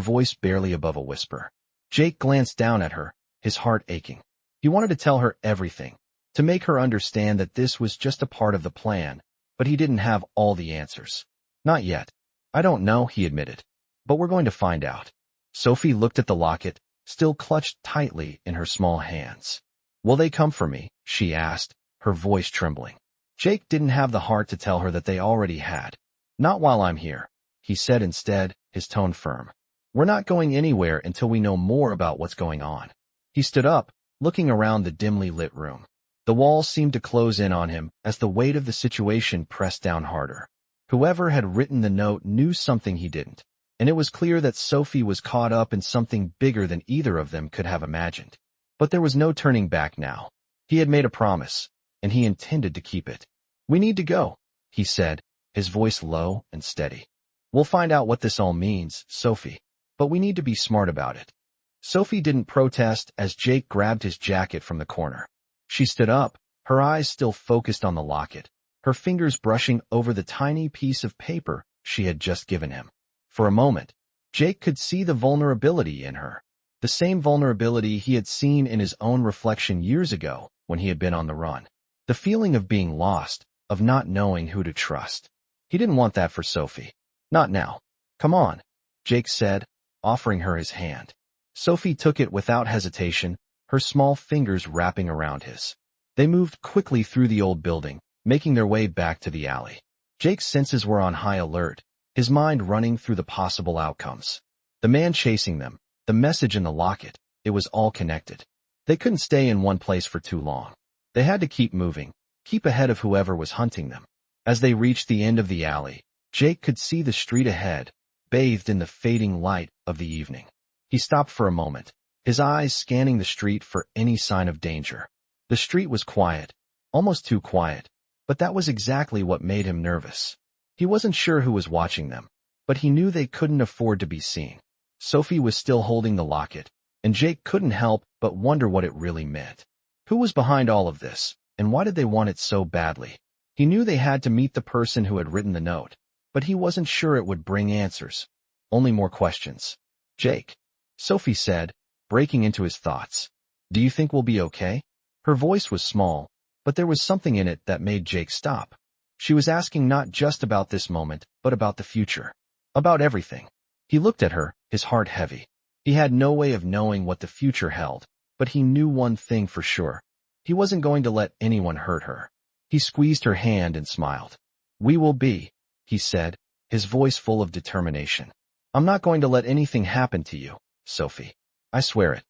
voice barely above a whisper. Jake glanced down at her, his heart aching. He wanted to tell her everything, to make her understand that this was just a part of the plan, but he didn't have all the answers. "Not yet. I don't know," he admitted. "But we're going to find out." Sophie looked at the locket, still clutched tightly in her small hands. "Will they come for me?" she asked, her voice trembling. Jake didn't have the heart to tell her that they already had. "Not while I'm here," he said instead, his tone firm. "We're not going anywhere until we know more about what's going on." He stood up, looking around the dimly lit room. The walls seemed to close in on him as the weight of the situation pressed down harder. Whoever had written the note knew something he didn't, and it was clear that Sophie was caught up in something bigger than either of them could have imagined. But there was no turning back now. He had made a promise, and he intended to keep it. "We need to go," he said, his voice low and steady. "We'll find out what this all means, Sophie, but we need to be smart about it." Sophie didn't protest as Jake grabbed his jacket from the corner. She stood up, her eyes still focused on the locket, her fingers brushing over the tiny piece of paper she had just given him. For a moment, Jake could see the vulnerability in her, the same vulnerability he had seen in his own reflection years ago when he had been on the run. The feeling of being lost, of not knowing who to trust. He didn't want that for Sophie. "Not now. Come on," Jake said, offering her his hand. Sophie took it without hesitation, her small fingers wrapping around his. They moved quickly through the old building, making their way back to the alley. Jake's senses were on high alert, his mind running through the possible outcomes. The man chasing them, the message in the locket, it was all connected. They couldn't stay in one place for too long. They had to keep moving, keep ahead of whoever was hunting them. As they reached the end of the alley, Jake could see the street ahead, bathed in the fading light of the evening. He stopped for a moment, his eyes scanning the street for any sign of danger. The street was quiet, almost too quiet, but that was exactly what made him nervous. He wasn't sure who was watching them, but he knew they couldn't afford to be seen. Sophie was still holding the locket, and Jake couldn't help but wonder what it really meant. Who was behind all of this, and why did they want it so badly? He knew they had to meet the person who had written the note, but he wasn't sure it would bring answers. Only more questions. Jake, Sophie said, breaking into his thoughts. Do you think we'll be okay? Her voice was small, but there was something in it that made Jake stop. She was asking not just about this moment, but about the future. About everything. He looked at her, his heart heavy. He had no way of knowing what the future held, but he knew one thing for sure. He wasn't going to let anyone hurt her. He squeezed her hand and smiled. We will be, he said, his voice full of determination. I'm not going to let anything happen to you, Sophie. I swear it.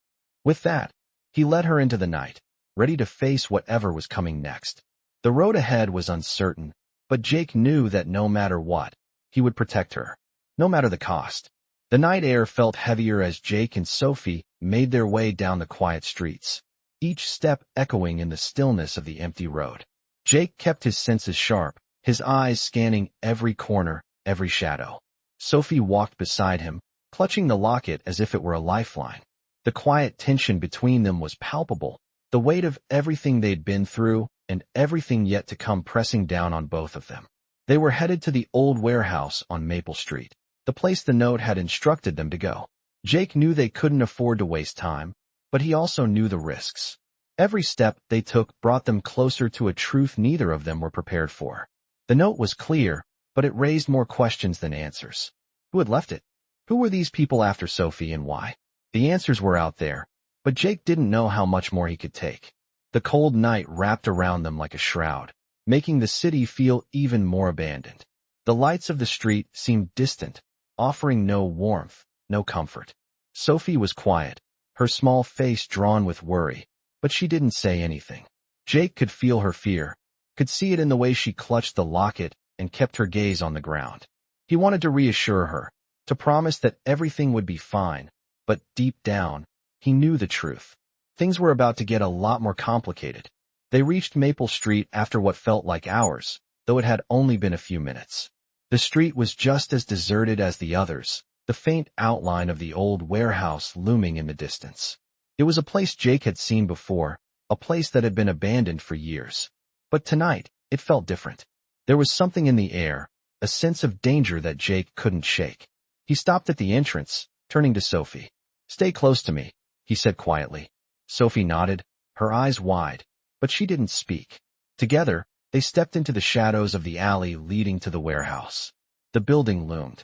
With that, he led her into the night, ready to face whatever was coming next. The road ahead was uncertain, but Jake knew that no matter what, he would protect her, no matter the cost. The night air felt heavier as Jake and Sophie made their way down the quiet streets, each step echoing in the stillness of the empty road. Jake kept his senses sharp, his eyes scanning every corner, every shadow. Sophie walked beside him, clutching the locket as if it were a lifeline. The quiet tension between them was palpable, the weight of everything they'd been through and everything yet to come pressing down on both of them. They were headed to the old warehouse on Maple Street, the place the note had instructed them to go. Jake knew they couldn't afford to waste time, but he also knew the risks. Every step they took brought them closer to a truth neither of them were prepared for. The note was clear, but it raised more questions than answers. Who had left it? Who were these people after Sophie and why? The answers were out there, but Jake didn't know how much more he could take. The cold night wrapped around them like a shroud, making the city feel even more abandoned. The lights of the street seemed distant, offering no warmth, no comfort. Sophie was quiet, her small face drawn with worry, but she didn't say anything. Jake could feel her fear, could see it in the way she clutched the locket and kept her gaze on the ground. He wanted to reassure her, to promise that everything would be fine, but deep down, he knew the truth. Things were about to get a lot more complicated. They reached Maple Street after what felt like hours, though it had only been a few minutes. The street was just as deserted as the others, the faint outline of the old warehouse looming in the distance. It was a place Jake had seen before, a place that had been abandoned for years. But tonight, it felt different. There was something in the air, a sense of danger that Jake couldn't shake. He stopped at the entrance, turning to Sophie. Stay close to me, he said quietly. Sophie nodded, her eyes wide, but she didn't speak. Together, they stepped into the shadows of the alley leading to the warehouse. The building loomed.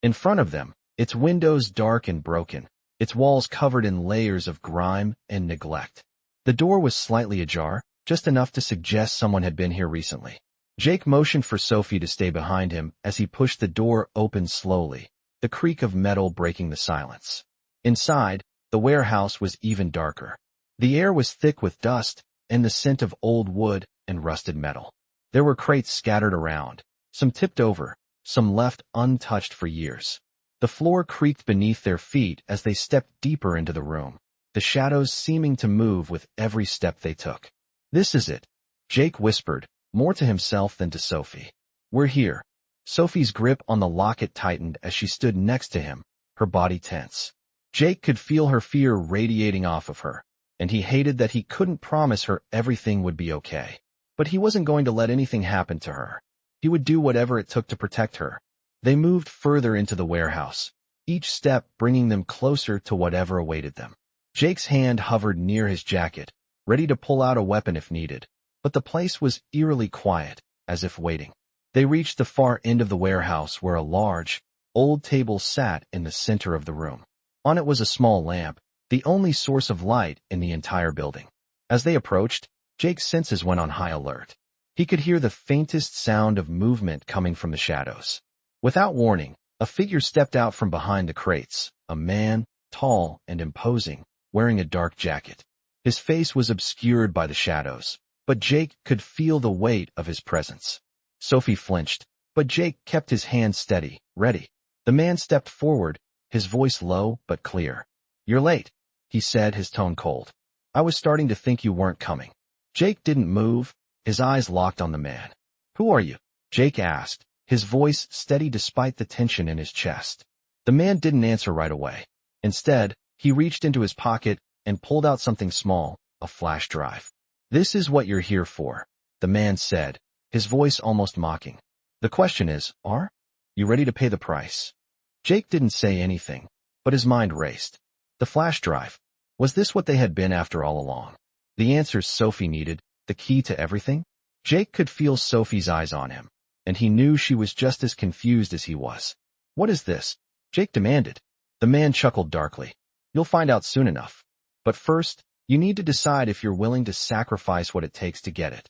In front of them, its windows dark and broken, its walls covered in layers of grime and neglect. The door was slightly ajar, just enough to suggest someone had been here recently. Jake motioned for Sophie to stay behind him as he pushed the door open slowly, the creak of metal breaking the silence. Inside, the warehouse was even darker. The air was thick with dust and the scent of old wood and rusted metal. There were crates scattered around, some tipped over, some left untouched for years. The floor creaked beneath their feet as they stepped deeper into the room, the shadows seeming to move with every step they took. This is it, Jake whispered, more to himself than to Sophie. We're here. Sophie's grip on the locket tightened as she stood next to him, her body tense. Jake could feel her fear radiating off of her, and he hated that he couldn't promise her everything would be okay. But he wasn't going to let anything happen to her. He would do whatever it took to protect her. They moved further into the warehouse, each step bringing them closer to whatever awaited them. Jake's hand hovered near his jacket, ready to pull out a weapon if needed, but the place was eerily quiet, as if waiting. They reached the far end of the warehouse where a large, old table sat in the center of the room. On it was a small lamp, the only source of light in the entire building. As they approached, Jake's senses went on high alert. He could hear the faintest sound of movement coming from the shadows. Without warning, a figure stepped out from behind the crates, a man, tall and imposing, wearing a dark jacket. His face was obscured by the shadows, but Jake could feel the weight of his presence. Sophie flinched, but Jake kept his hand steady, ready. The man stepped forward, his voice low but clear. You're late, he said, his tone cold. I was starting to think you weren't coming. Jake didn't move, his eyes locked on the man. Who are you? Jake asked, his voice steady despite the tension in his chest. The man didn't answer right away. Instead, He reached into his pocket and pulled out something small, a flash drive. "This is what you're here for," the man said, his voice almost mocking. "The question is, are you ready to pay the price?" Jake didn't say anything, but his mind raced. The flash drive. Was this what they had been after all along? The answers Sophie needed, the key to everything? Jake could feel Sophie's eyes on him, and he knew she was just as confused as he was. "What is this?" Jake demanded. The man chuckled darkly. "You'll find out soon enough. But first, you need to decide if you're willing to sacrifice what it takes to get it."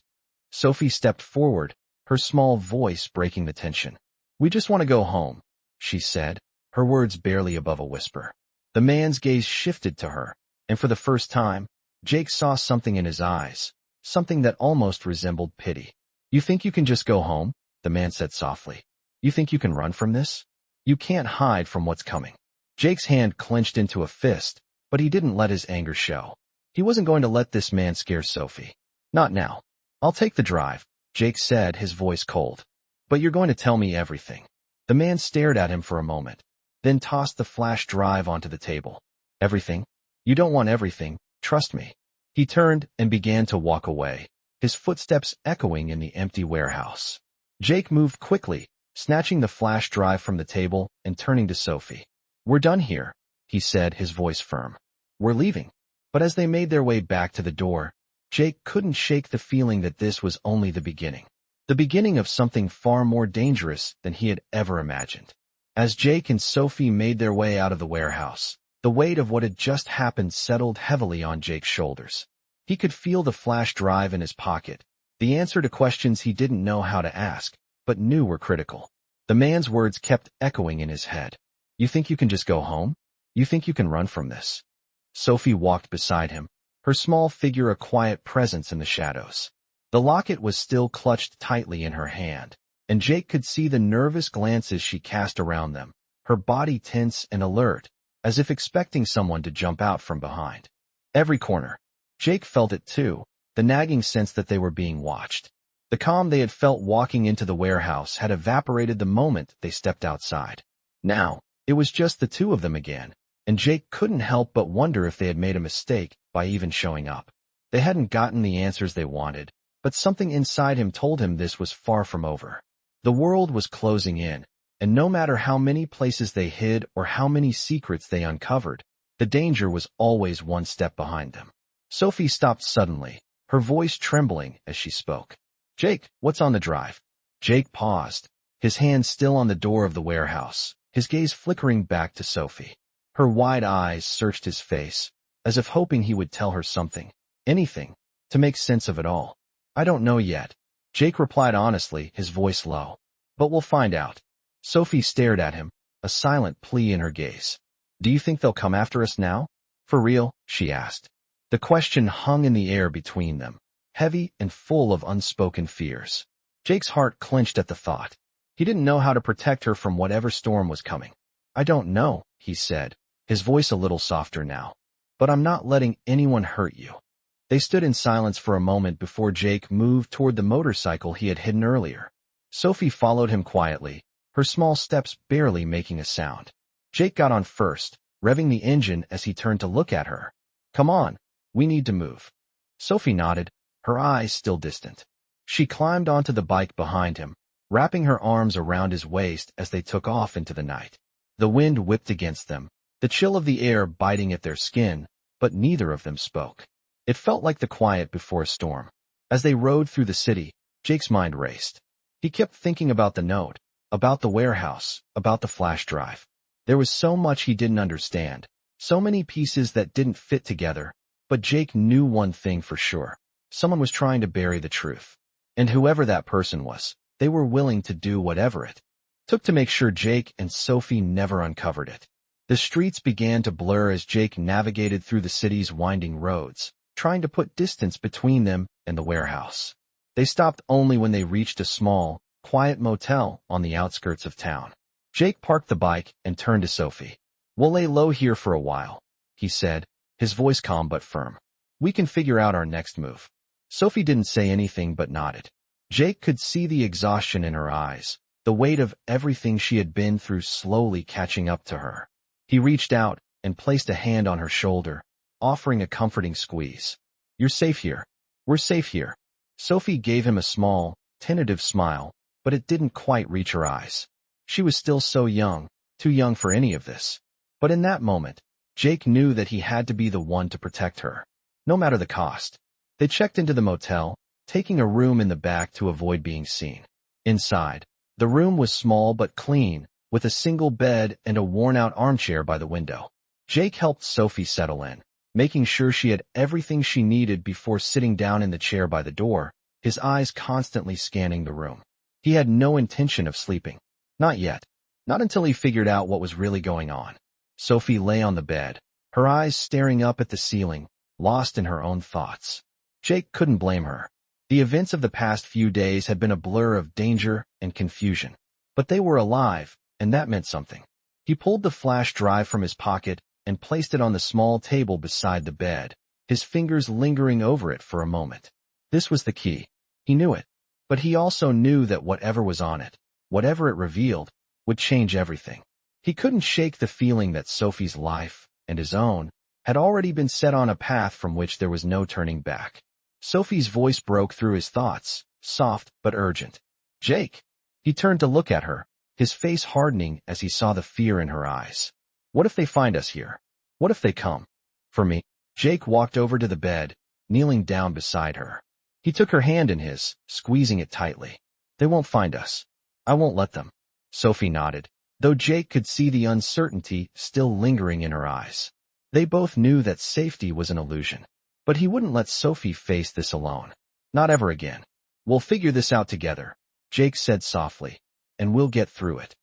Sophie stepped forward, her small voice breaking the tension. "We just want to go home," she said, her words barely above a whisper. The man's gaze shifted to her, and for the first time, Jake saw something in his eyes, something that almost resembled pity. "You think you can just go home?" the man said softly. "You think you can run from this? You can't hide from what's coming." Jake's hand clenched into a fist, but he didn't let his anger show. He wasn't going to let this man scare Sophie. "Not now. I'll take the drive," Jake said, his voice cold. "But you're going to tell me everything." The man stared at him for a moment, then tossed the flash drive onto the table. "Everything? You don't want everything, trust me." He turned and began to walk away, his footsteps echoing in the empty warehouse. Jake moved quickly, snatching the flash drive from the table and turning to Sophie. "We're done here," he said, his voice firm. "We're leaving." But as they made their way back to the door, Jake couldn't shake the feeling that this was only the beginning. The beginning of something far more dangerous than he had ever imagined. As Jake and Sophie made their way out of the warehouse, the weight of what had just happened settled heavily on Jake's shoulders. He could feel the flash drive in his pocket, the answer to questions he didn't know how to ask, but knew were critical. The man's words kept echoing in his head. "You think you can just go home? You think you can run from this?" Sophie walked beside him, her small figure a quiet presence in the shadows. The locket was still clutched tightly in her hand, and Jake could see the nervous glances she cast around them, her body tense and alert, as if expecting someone to jump out from behind. Every corner. Jake felt it too, the nagging sense that they were being watched. The calm they had felt walking into the warehouse had evaporated the moment they stepped outside. Now, it was just the two of them again, and Jake couldn't help but wonder if they had made a mistake by even showing up. They hadn't gotten the answers they wanted, but something inside him told him this was far from over. The world was closing in, and no matter how many places they hid or how many secrets they uncovered, the danger was always one step behind them. Sophie stopped suddenly, her voice trembling as she spoke. "Jake, what's on the drive?" Jake paused, his hand still on the door of the warehouse, his gaze flickering back to Sophie. Her wide eyes searched his face, as if hoping he would tell her something, anything, to make sense of it all. "I don't know yet," Jake replied honestly, his voice low. "But we'll find out." Sophie stared at him, a silent plea in her gaze. "Do you think they'll come after us now? For real?" she asked. The question hung in the air between them, heavy and full of unspoken fears. Jake's heart clenched at the thought. He didn't know how to protect her from whatever storm was coming. "I don't know," he said, his voice a little softer now. "But I'm not letting anyone hurt you." They stood in silence for a moment before Jake moved toward the motorcycle he had hidden earlier. Sophie followed him quietly, her small steps barely making a sound. Jake got on first, revving the engine as he turned to look at her. "Come on, we need to move." Sophie nodded, her eyes still distant. She climbed onto the bike behind him, wrapping her arms around his waist as they took off into the night. The wind whipped against them, the chill of the air biting at their skin, but neither of them spoke. It felt like the quiet before a storm. As they rode through the city, Jake's mind raced. He kept thinking about the note, about the warehouse, about the flash drive. There was so much he didn't understand, so many pieces that didn't fit together, but Jake knew one thing for sure. Someone was trying to bury the truth. And whoever that person was, they were willing to do whatever it took to make sure Jake and Sophie never uncovered it. The streets began to blur as Jake navigated through the city's winding roads, trying to put distance between them and the warehouse. They stopped only when they reached a small, quiet motel on the outskirts of town. Jake parked the bike and turned to Sophie. "We'll lay low here for a while," he said, his voice calm but firm. "We can figure out our next move." Sophie didn't say anything but nodded. Jake could see the exhaustion in her eyes, the weight of everything she had been through slowly catching up to her. He reached out, and placed a hand on her shoulder, offering a comforting squeeze. "You're safe here. We're safe here." Sophie gave him a small, tentative smile, but it didn't quite reach her eyes. She was still so young, too young for any of this. But in that moment, Jake knew that he had to be the one to protect her, no matter the cost. They checked into the motel, taking a room in the back to avoid being seen. Inside, the room was small but clean, with a single bed and a worn-out armchair by the window. Jake helped Sophie settle in, making sure she had everything she needed before sitting down in the chair by the door, his eyes constantly scanning the room. He had no intention of sleeping. Not yet. Not until he figured out what was really going on. Sophie lay on the bed, her eyes staring up at the ceiling, lost in her own thoughts. Jake couldn't blame her. The events of the past few days had been a blur of danger and confusion. But they were alive, and that meant something. He pulled the flash drive from his pocket and placed it on the small table beside the bed, his fingers lingering over it for a moment. This was the key. He knew it. But he also knew that whatever was on it, whatever it revealed, would change everything. He couldn't shake the feeling that Sophie's life, and his own, had already been set on a path from which there was no turning back. Sophie's voice broke through his thoughts, soft but urgent. "Jake!" He turned to look at her, his face hardening as he saw the fear in her eyes. "What if they find us here? What if they come for me?" Jake walked over to the bed, kneeling down beside her. He took her hand in his, squeezing it tightly. "They won't find us. I won't let them." Sophie nodded, though Jake could see the uncertainty still lingering in her eyes. They both knew that safety was an illusion. But he wouldn't let Sophie face this alone. Not ever again. "We'll figure this out together," Jake said softly, "and we'll get through it."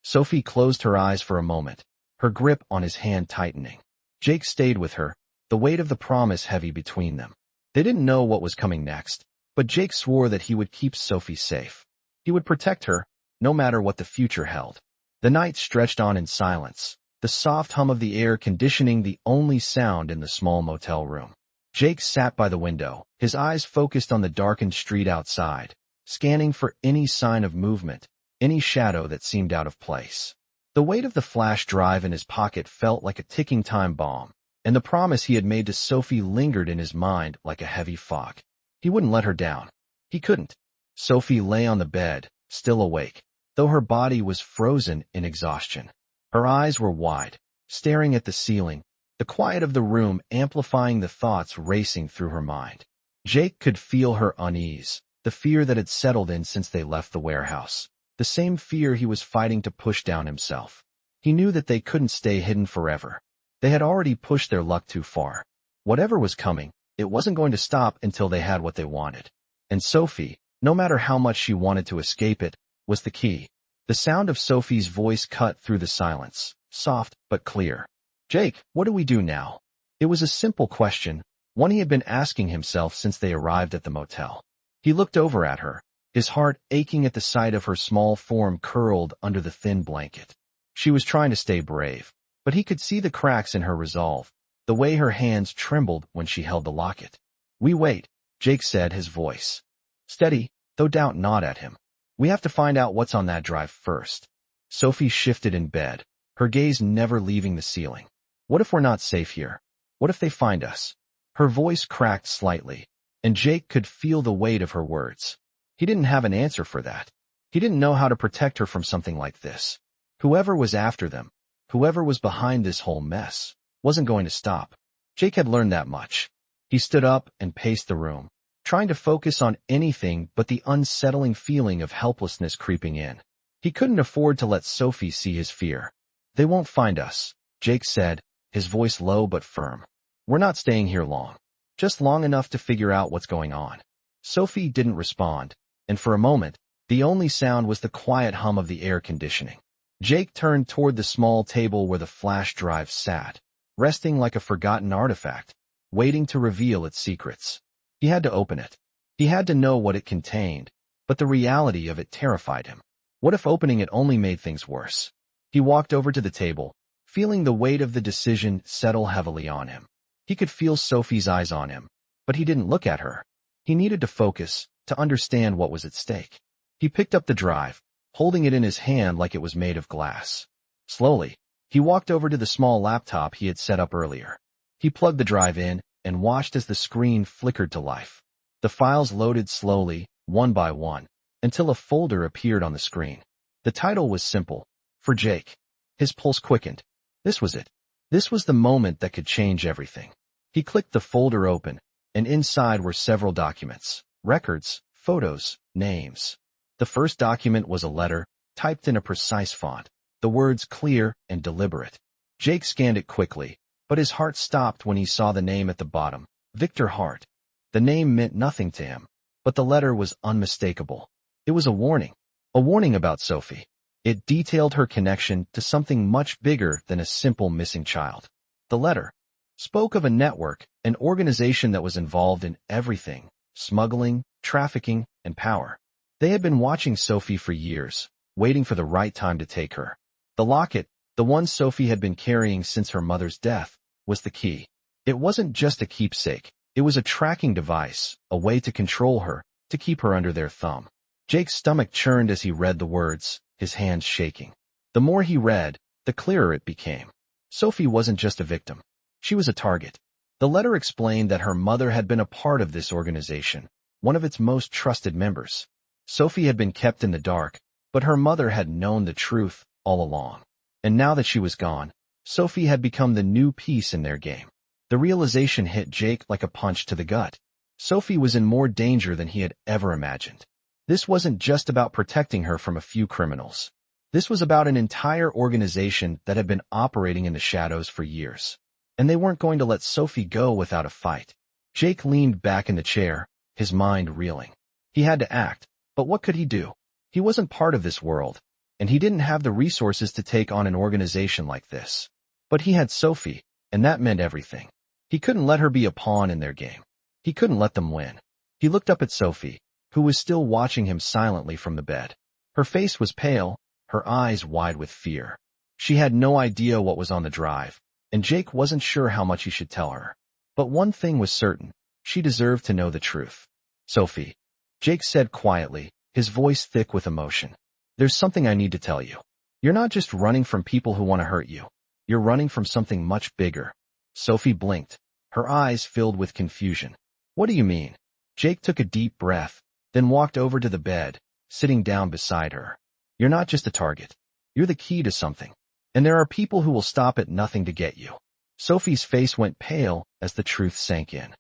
Sophie closed her eyes for a moment, her grip on his hand tightening. Jake stayed with her, the weight of the promise heavy between them. They didn't know what was coming next, but Jake swore that he would keep Sophie safe. He would protect her, no matter what the future held. The night stretched on in silence, the soft hum of the air conditioning the only sound in the small motel room. Jake sat by the window, his eyes focused on the darkened street outside, scanning for any sign of movement, any shadow that seemed out of place. The weight of the flash drive in his pocket felt like a ticking time bomb, and the promise he had made to Sophie lingered in his mind like a heavy fog. He wouldn't let her down. He couldn't. Sophie lay on the bed, still awake, though her body was frozen in exhaustion. Her eyes were wide, staring at the ceiling, the quiet of the room amplifying the thoughts racing through her mind. Jake could feel her unease, the fear that had settled in since they left the warehouse, the same fear he was fighting to push down himself. He knew that they couldn't stay hidden forever. They had already pushed their luck too far. Whatever was coming, it wasn't going to stop until they had what they wanted. And Sophie, no matter how much she wanted to escape it, was the key. The sound of Sophie's voice cut through the silence, soft but clear. "Jake, what do we do now?" It was a simple question, one he had been asking himself since they arrived at the motel. He looked over at her, his heart aching at the sight of her small form curled under the thin blanket. She was trying to stay brave, but he could see the cracks in her resolve, the way her hands trembled when she held the locket. "We wait," Jake said, his voice steady, though doubt gnawed at him. "We have to find out what's on that drive first." Sophie shifted in bed, her gaze never leaving the ceiling. "What if we're not safe here? What if they find us?" Her voice cracked slightly, and Jake could feel the weight of her words. He didn't have an answer for that. He didn't know how to protect her from something like this. Whoever was after them, whoever was behind this whole mess, wasn't going to stop. Jake had learned that much. He stood up and paced the room, trying to focus on anything but the unsettling feeling of helplessness creeping in. He couldn't afford to let Sophie see his fear. "They won't find us," Jake said, his voice low but firm. "We're not staying here long. Just long enough to figure out what's going on." Sophie didn't respond, and for a moment, the only sound was the quiet hum of the air conditioning. Jake turned toward the small table where the flash drive sat, resting like a forgotten artifact, waiting to reveal its secrets. He had to open it. He had to know what it contained, but the reality of it terrified him. What if opening it only made things worse? He walked over to the table, feeling the weight of the decision settle heavily on him. He could feel Sophie's eyes on him, but he didn't look at her. He needed to focus, to understand what was at stake. He picked up the drive, holding it in his hand like it was made of glass. Slowly, He walked over to the small laptop he had set up earlier. He plugged the drive in and watched as the screen flickered to life. The files loaded slowly, one by one, until a folder appeared on the screen. The title was simple: For Jake. His pulse quickened. This was it. This was the moment that could change everything. He clicked the folder open, and inside were several documents: records, photos, names. The first document was a letter, typed in a precise font, the words clear and deliberate. Jake scanned it quickly, but his heart stopped when he saw the name at the bottom: Victor Hart. The name meant nothing to him, but the letter was unmistakable. It was a warning about Sophie. It detailed her connection to something much bigger than a simple missing child. The letter spoke of a network, an organization that was involved in everything: smuggling, trafficking, and power. They had been watching Sophie for years, waiting for the right time to take her. The locket, the one Sophie had been carrying since her mother's death, was the key. It wasn't just a keepsake. It was a tracking device, a way to control her, to keep her under their thumb. Jake's stomach churned as he read the words, his hands shaking. The more he read, the clearer it became. Sophie wasn't just a victim. She was a target. The letter explained that her mother had been a part of this organization, one of its most trusted members. Sophie had been kept in the dark, but her mother had known the truth all along. And now that she was gone, Sophie had become the new piece in their game. The realization hit Jake like a punch to the gut. Sophie was in more danger than he had ever imagined. This wasn't just about protecting her from a few criminals. This was about an entire organization that had been operating in the shadows for years. And they weren't going to let Sophie go without a fight. Jake leaned back in the chair, his mind reeling. He had to act, but what could he do? He wasn't part of this world, and he didn't have the resources to take on an organization like this. But he had Sophie, and that meant everything. He couldn't let her be a pawn in their game. He couldn't let them win. He looked up at Sophie, who was still watching him silently from the bed. Her face was pale, her eyes wide with fear. She had no idea what was on the drive, and Jake wasn't sure how much he should tell her. But one thing was certain: she deserved to know the truth. Sophie, Jake said quietly, his voice thick with emotion. There's something I need to tell you. You're not just running from people who want to hurt you. You're running from something much bigger. Sophie blinked, her eyes filled with confusion. What do you mean? Jake took a deep breath, then walked over to the bed, sitting down beside her. You're not just a target. You're the key to something. And there are people who will stop at nothing to get you. Sophie's face went pale as the truth sank in.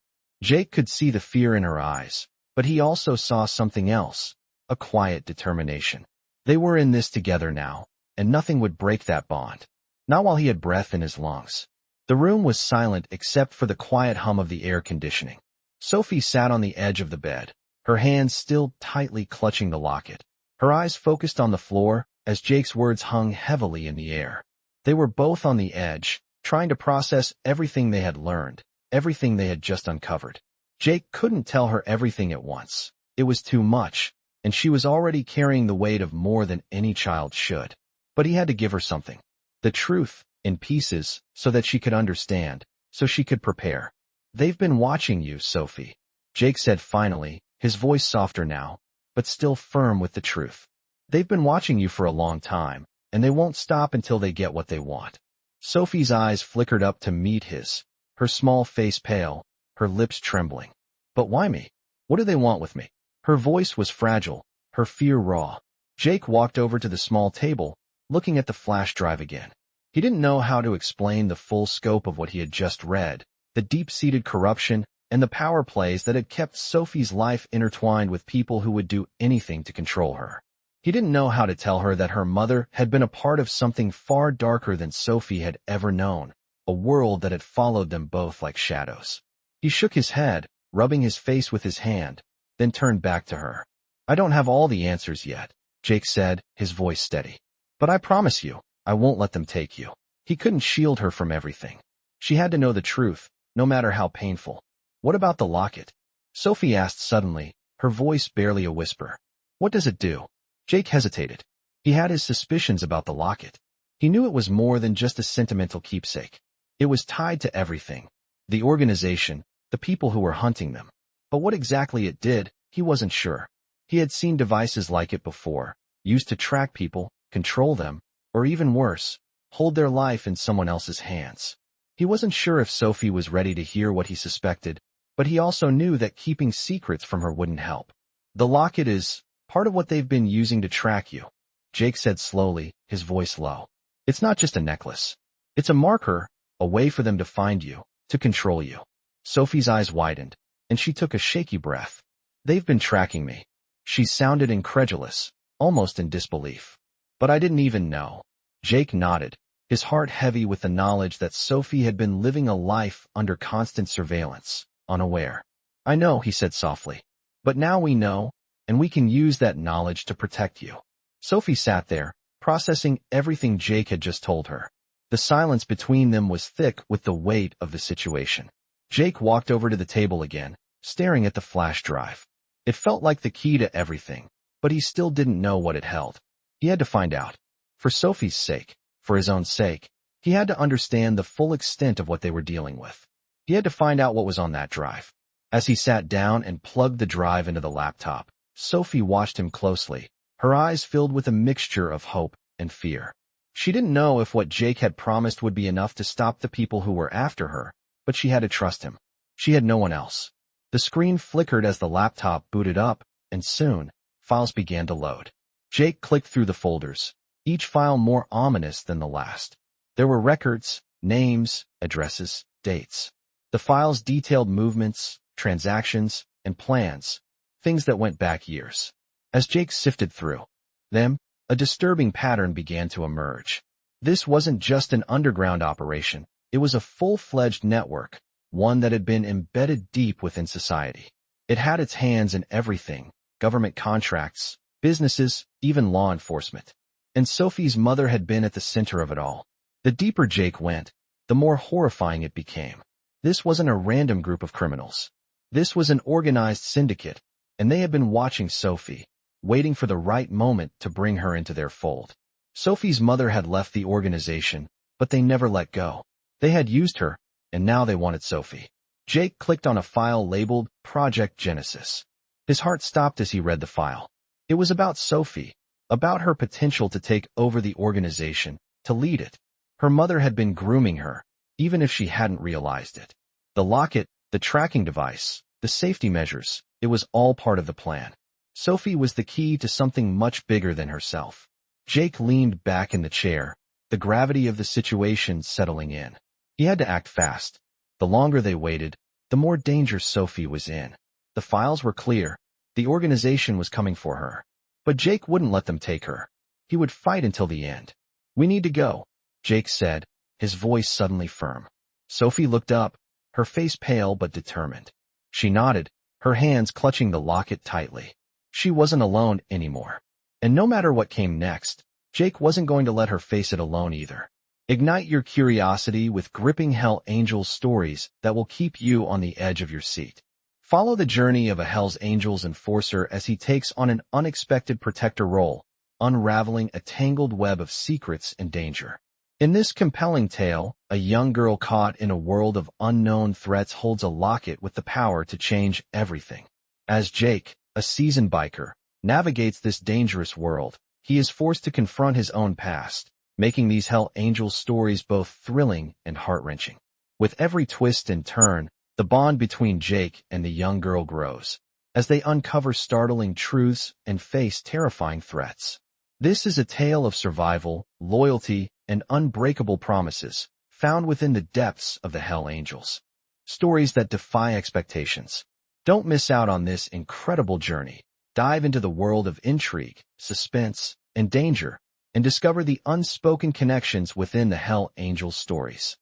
Jake could see the fear in her eyes, but he also saw something else, a quiet determination. They were in this together now, and nothing would break that bond. Not while he had breath in his lungs. The room was silent except for the quiet hum of the air conditioning. Sophie sat on the edge of the bed, her hands still tightly clutching the locket. Her eyes focused on the floor as Jake's words hung heavily in the air. They were both on the edge, trying to process everything they had learned, everything they had just uncovered. Jake couldn't tell her everything at once. It was too much, and she was already carrying the weight of more than any child should. But he had to give her something. The truth, in pieces, so that she could understand, so she could prepare. They've been watching you, Sophie, Jake said finally, his voice softer now, but still firm with the truth. They've been watching you for a long time, and they won't stop until they get what they want. Sophie's eyes flickered up to meet his, her small face pale, her lips trembling. But why me? What do they want with me? Her voice was fragile, her fear raw. Jake walked over to the small table, looking at the flash drive again. He didn't know how to explain the full scope of what he had just read, the deep-seated corruption and the power plays that had kept Sophie's life intertwined with people who would do anything to control her. He didn't know how to tell her that her mother had been a part of something far darker than Sophie had ever known, a world that had followed them both like shadows. He shook his head, rubbing his face with his hand, then turned back to her. I don't have all the answers yet, Jake said, his voice steady. But I promise you, I won't let them take you. He couldn't shield her from everything. She had to know the truth, no matter how painful. What about the locket? Sophie asked suddenly, her voice barely a whisper. What does it do? Jake hesitated. He had his suspicions about the locket. He knew it was more than just a sentimental keepsake. It was tied to everything. The organization, the people who were hunting them. But what exactly it did, he wasn't sure. He had seen devices like it before, used to track people, control them, or even worse, hold their life in someone else's hands. He wasn't sure if Sophie was ready to hear what he suspected, but he also knew that keeping secrets from her wouldn't help. The locket is part of what they've been using to track you, Jake said slowly, his voice low. It's not just a necklace. It's a marker, a way for them to find you, to control you. Sophie's eyes widened, and she took a shaky breath. They've been tracking me. She sounded incredulous, almost in disbelief. But I didn't even know. Jake nodded, his heart heavy with the knowledge that Sophie had been living a life under constant surveillance, unaware. I know, he said softly. But now we know, and we can use that knowledge to protect you. Sophie sat there, processing everything Jake had just told her. The silence between them was thick with the weight of the situation. Jake walked over to the table again, staring at the flash drive. It felt like the key to everything, but he still didn't know what it held. He had to find out. For Sophie's sake, for his own sake, he had to understand the full extent of what they were dealing with. He had to find out what was on that drive. As he sat down and plugged the drive into the laptop, Sophie watched him closely, her eyes filled with a mixture of hope and fear. She didn't know if what Jake had promised would be enough to stop the people who were after her, but she had to trust him. She had no one else. The screen flickered as the laptop booted up, and soon, files began to load. Jake clicked through the folders, each file more ominous than the last. There were records, names, addresses, dates. The files detailed movements, transactions, and plans, things that went back years. As Jake sifted through them, a disturbing pattern began to emerge. This wasn't just an underground operation, it was a full-fledged network, one that had been embedded deep within society. It had its hands in everything, government contracts, businesses, even law enforcement. And Sophie's mother had been at the center of it all. The deeper Jake went, the more horrifying it became. This wasn't a random group of criminals. This was an organized syndicate, and they had been watching Sophie, waiting for the right moment to bring her into their fold. Sophie's mother had left the organization, but they never let go. They had used her, and now they wanted Sophie. Jake clicked on a file labeled Project Genesis. His heart stopped as he read the file. It was about Sophie, about her potential to take over the organization, to lead it. Her mother had been grooming her, even if she hadn't realized it. The locket, the tracking device, the safety measures, it was all part of the plan. Sophie was the key to something much bigger than herself. Jake leaned back in the chair, the gravity of the situation settling in. He had to act fast. The longer they waited, the more danger Sophie was in. The files were clear. The organization was coming for her. But Jake wouldn't let them take her. He would fight until the end. "We need to go," Jake said, his voice suddenly firm. Sophie looked up, her face pale but determined. She nodded, her hands clutching the locket tightly. She wasn't alone anymore. And no matter what came next, Jake wasn't going to let her face it alone either. Ignite your curiosity with gripping Hell Angels stories that will keep you on the edge of your seat. Follow the journey of a Hell's Angels enforcer as he takes on an unexpected protector role, unraveling a tangled web of secrets and danger. In this compelling tale, a young girl caught in a world of unknown threats holds a locket with the power to change everything. As Jake, a seasoned biker, navigates this dangerous world, he is forced to confront his own past, making these Hell Angels stories both thrilling and heart-wrenching. With every twist and turn, the bond between Jake and the young girl grows, as they uncover startling truths and face terrifying threats. This is a tale of survival, loyalty, and unbreakable promises, found within the depths of the Hell Angels. Stories that defy expectations. Don't miss out on this incredible journey. Dive into the world of intrigue, suspense, and danger, and discover the unspoken connections within the Hell Angels stories.